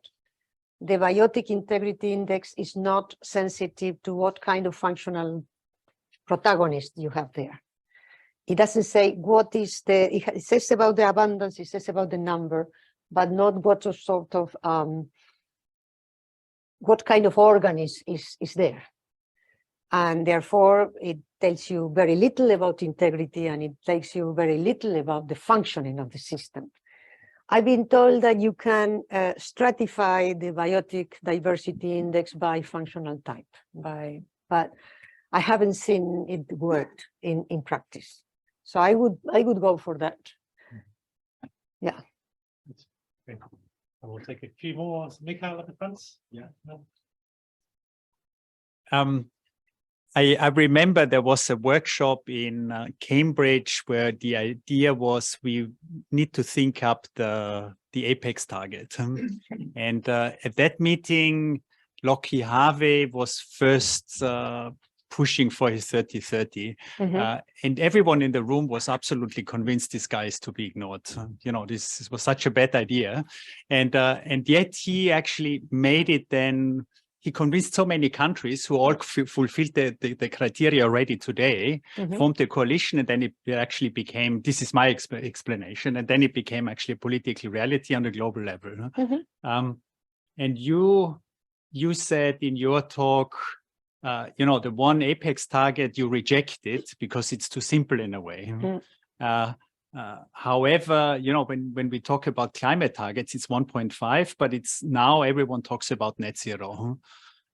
the biotic integrity index is not sensitive to what kind of functional protagonist you have there. It doesn't say what is it says about the abundance, it says about the number, but not what sort of what kind of organism is there. And therefore, it tells you very little about integrity, and it tells you very little about the functioning of the system. I've been told that you can stratify the biotic diversity index by functional type, but I haven't seen it worked in practice. So I would go for that. Yeah. Okay. I will take a few more. Mikhail at the front. Yeah. No. I remember there was a workshop in Cambridge where the idea was we need to think up the apex target. And at that meeting, Lockie Harvey was first pushing for his 30-30. And everyone in the room was absolutely convinced this guy is to be ignored. You know, this was such a bad idea. And yet he actually made it then. He convinced so many countries who all fulfilled the criteria already today, formed a coalition, and then it actually became, this is my explanation, and then it became actually a political reality on a global level. And you said in your talk, you know, the one apex target you rejected because it's too simple in a way. However, you know, when we talk about climate targets, it's 1.5, but it's now everyone talks about net zero.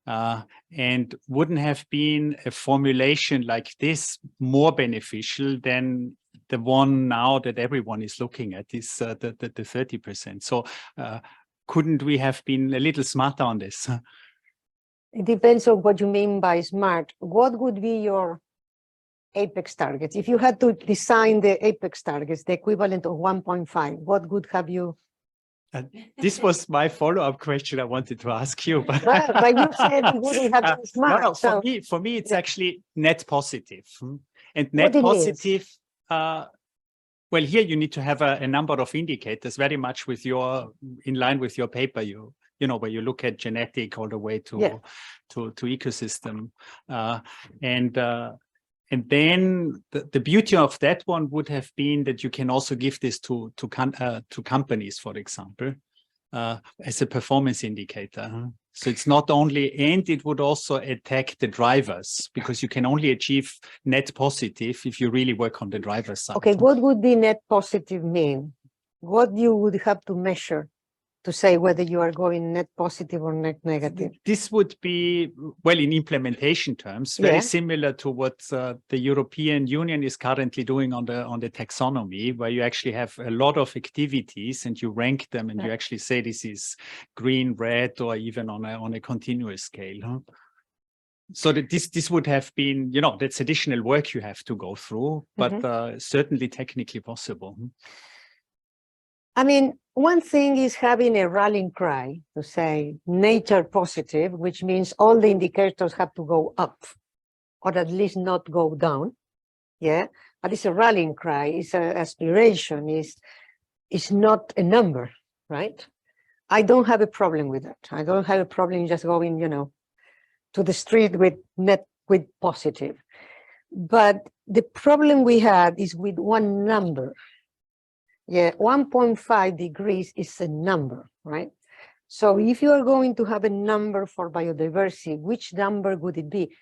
And wouldn't have been a formulation like this more beneficial than the one now that everyone is looking at, is the 30%. So couldn't we have been a little smarter on this? It depends on what you mean by smart. What would be your apex targets? If you had to design the apex targets, the equivalent of 1.5, what would have you? This was my follow-up question I wanted to ask you. But, but you said you wouldn't have been smart. No, so. for me, it's actually net positive. And net positive, well, here you need to have a number of indicators, very much with in line with your paper, you know, where you look at genetic all the way to ecosystem. And then the beauty of that one would have been that you can also give this to companies, for example, as a performance indicator. So it's not only, and it would also attack the drivers, because you can only achieve net positive if you really work on the driver's side. Okay, what would be net positive mean? What you would have to measure to say whether you are going net positive or net negative? This would be, well, in implementation terms, very similar to what the European Union is currently doing on the taxonomy, where you actually have a lot of activities and you rank them and you actually say this is green, red, or even on a continuous scale. Huh? So that this would have been, you know, that's additional work you have to go through, but certainly technically possible. I mean, one thing is having a rallying cry to say nature positive, which means all the indicators have to go up, or at least not go down. Yeah, but it's a rallying cry, it's an aspiration, it's not a number, right? I don't have a problem with that. I don't have a problem just going, you know, to the street with positive. But the problem we had is with one number. Yeah, 1.5 degrees is a number, right? So if you are going to have a number for biodiversity, which number would it be?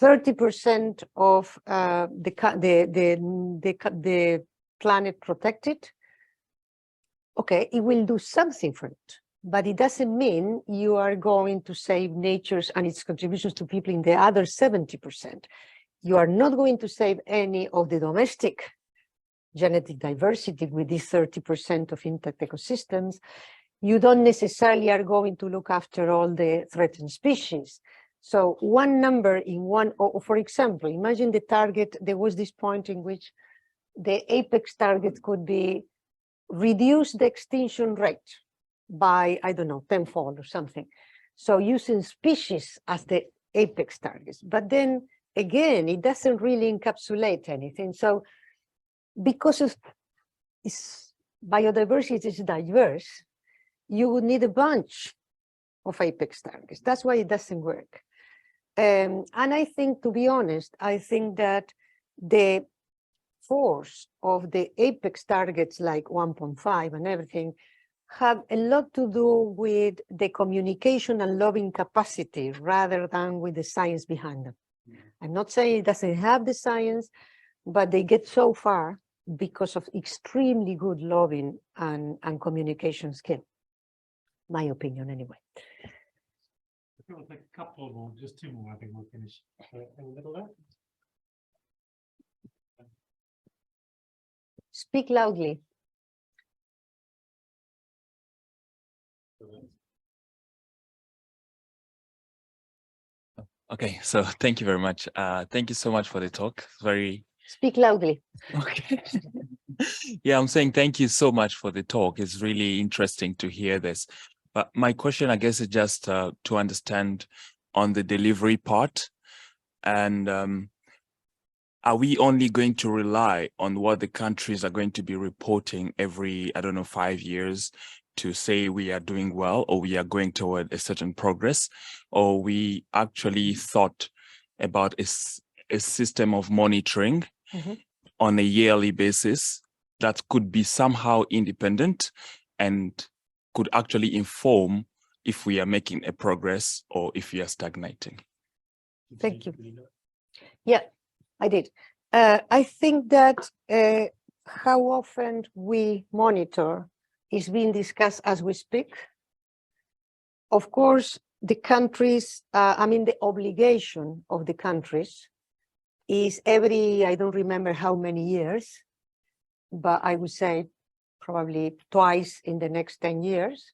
30% of the planet protected? Okay, it will do something for it, but it doesn't mean you are going to save nature's and its contributions to people in the other 70%. You are not going to save any of the domestic genetic diversity with this 30% of intact ecosystems. You don't necessarily are going to look after all the threatened species. So one number in one, or for example, imagine the target, there was this point in which the apex target could be reduce the extinction rate by, I don't know, tenfold or something. So using species as the apex targets, but then again, it doesn't really encapsulate anything. So because of its biodiversity is diverse, you would need a bunch of apex targets. That's why it doesn't work. And I think, to be honest, I think that the force of the apex targets like 1.5 and everything have a lot to do with the communication and lobbying capacity rather than with the science behind them. I'm not saying it doesn't have the science, but they get so far because of extremely good lobbying and communication skill. My opinion, anyway. We'll take a couple more, just two more, I think we'll finish in the middle there. Speak loudly. Okay, so thank you very much. Thank you so much for the talk. Speak loudly. Okay. Yeah, I'm saying thank you so much for the talk. It's really interesting to hear this. But my question, I guess, is just to understand on the delivery part. And are we only going to rely on what the countries are going to be reporting every, I don't know, 5 years to say we are doing well or we are going toward a certain progress? Or we actually thought about a system of monitoring on a yearly basis that could be somehow independent and could actually inform if we are making a progress or if we are stagnating? Thank you. Yeah, I did. I think that how often we monitor is being discussed as we speak. Of course, the countries, the obligation of the countries is every, I don't remember how many years, but I would say probably twice in the next 10 years,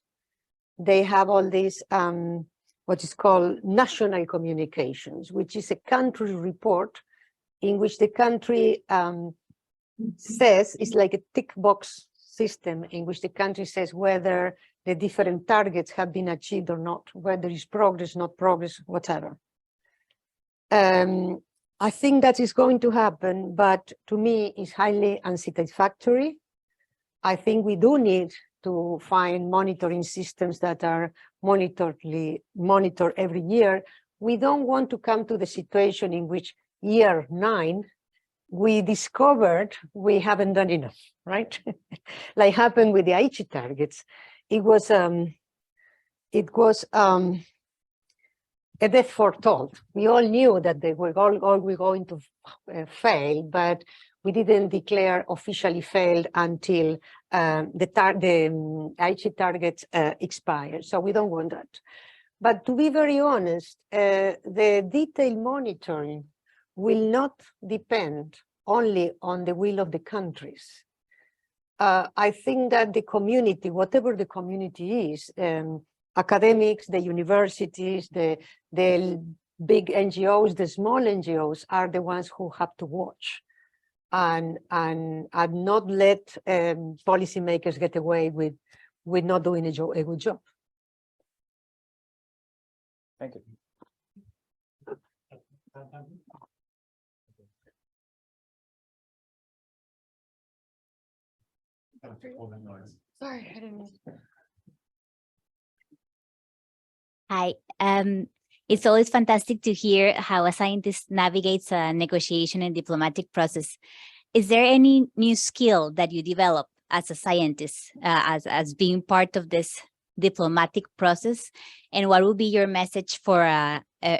they have all these, what is called national communications, which is a country report in which the country says, it's like a tick box system in which the country says whether the different targets have been achieved or not, whether it's progress, not progress, whatever. I think that is going to happen, but to me, it's highly unsatisfactory. I think we do need to find monitoring systems that are monitored every year. We don't want to come to the situation in which year 9, we discovered we haven't done enough, right? Like happened with the Aichi Targets. It was a death foretold. We all knew that they were all going to fail, but we didn't declare officially failed until the Aichi Targets expired. So we don't want that. But to be very honest, the detailed monitoring will not depend only on the will of the countries. I think that the community, whatever the community is, academics, the universities, the big NGOs, the small NGOs are the ones who have to watch and not let policymakers get away with not doing a good job. Thank you. Sorry, I didn't. Hi, it's always fantastic to hear how a scientist navigates a negotiation and diplomatic process. Is there any new skill that you develop as a scientist, as being part of this diplomatic process? And what would be your message for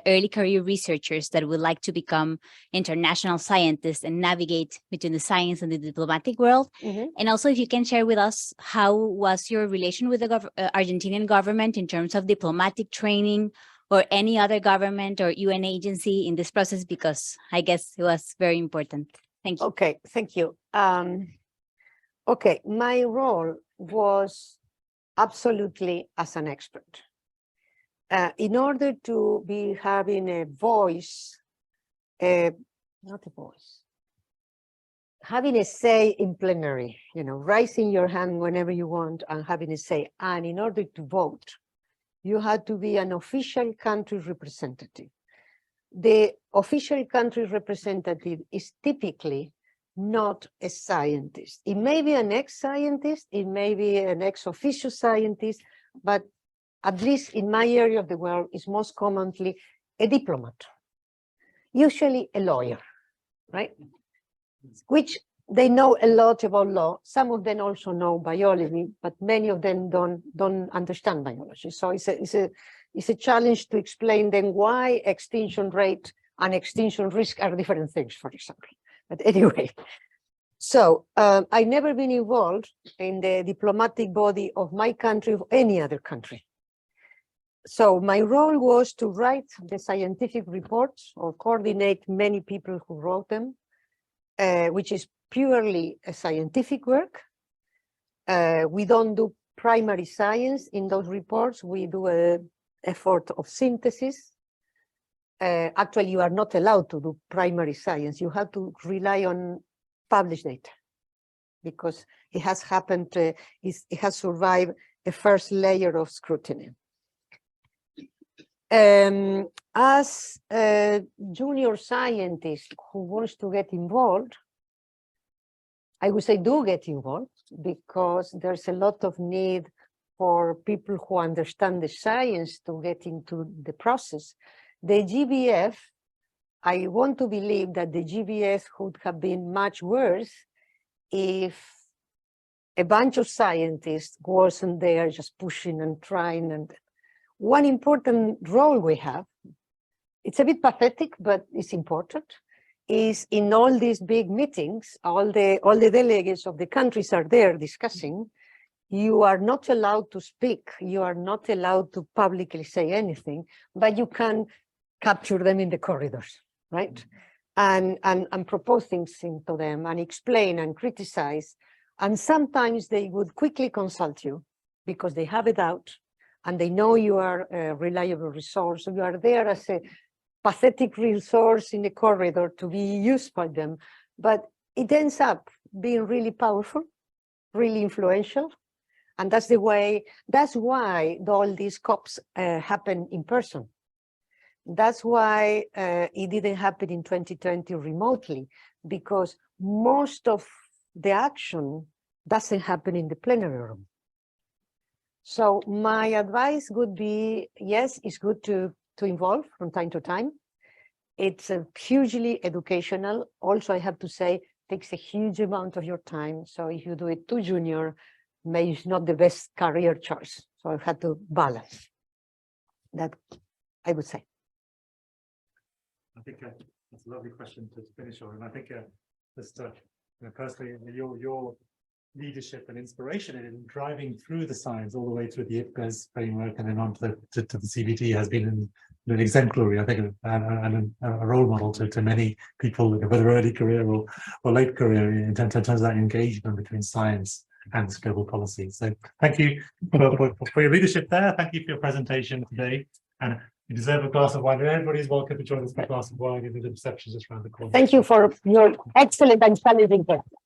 early career researchers that would like to become international scientists and navigate between the science and the diplomatic world? And also, if you can share with us, how was your relation with the Argentinian government in terms of diplomatic training, or any other government or UN agency in this process? Because I guess it was very important. Thank you. Okay, thank you. Okay, my role was absolutely as an expert. In order to be having a voice, not a voice, having a say in plenary, raising your hand whenever you want and having a say, and in order to vote, you had to be an official country representative. The official country representative is typically not a scientist. It may be an ex-scientist, it may be an ex-officio scientist, but at least in my area of the world, is most commonly a diplomat, usually a lawyer, right? Which they know a lot about law. Some of them also know biology, but many of them don't understand biology. So it's a challenge to explain them why extinction rate and extinction risk are different things, for example. But anyway, so I've never been involved in the diplomatic body of my country or any other country. So my role was to write the scientific reports or coordinate many people who wrote them, which is purely a scientific work. We don't do primary science in those reports. We do an effort of synthesis. Actually, you are not allowed to do primary science. You have to rely on published data because it has happened, it has survived a first layer of scrutiny. As a junior scientist who wants to get involved, I would say do get involved because there's a lot of need for people who understand the science to get into the process. The GBF, I want to believe that the GBF would have been much worse if a bunch of scientists wasn't there just pushing and trying. And one important role we have, it's a bit pathetic, but it's important, is in all these big meetings, all the delegates of the countries are there discussing. You are not allowed to speak. You are not allowed to publicly say anything, but you can capture them in the corridors, right? And propose things into them and explain and criticize. And sometimes they would quickly consult you because they have a doubt and they know you are a reliable resource. So you are there as a pathetic resource in the corridor to be used by them. But it ends up being really powerful, really influential. And that's why all these COPs happen in person. That's why it didn't happen in 2020 remotely, because most of the action doesn't happen in the plenary room. So my advice would be, yes, it's good to involve from time to time. It's hugely educational. Also, I have to say, it takes a huge amount of your time. So if you do it too junior, maybe it's not the best career choice. So I've had to balance that, I would say. I think that's a lovely question to finish on. And I think just personally, your leadership and inspiration in driving through the science all the way through the IPBES framework and then on to the CBD has been an exemplary, I think, and a role model to many people, whether early career or late career, in terms of that engagement between science and global policy. So thank you for your leadership there. Thank you for your presentation today. And you deserve a glass of wine. Everybody's welcome to join us for a glass of wine in the reception just around the corner. Thank you for your excellent and challenging question.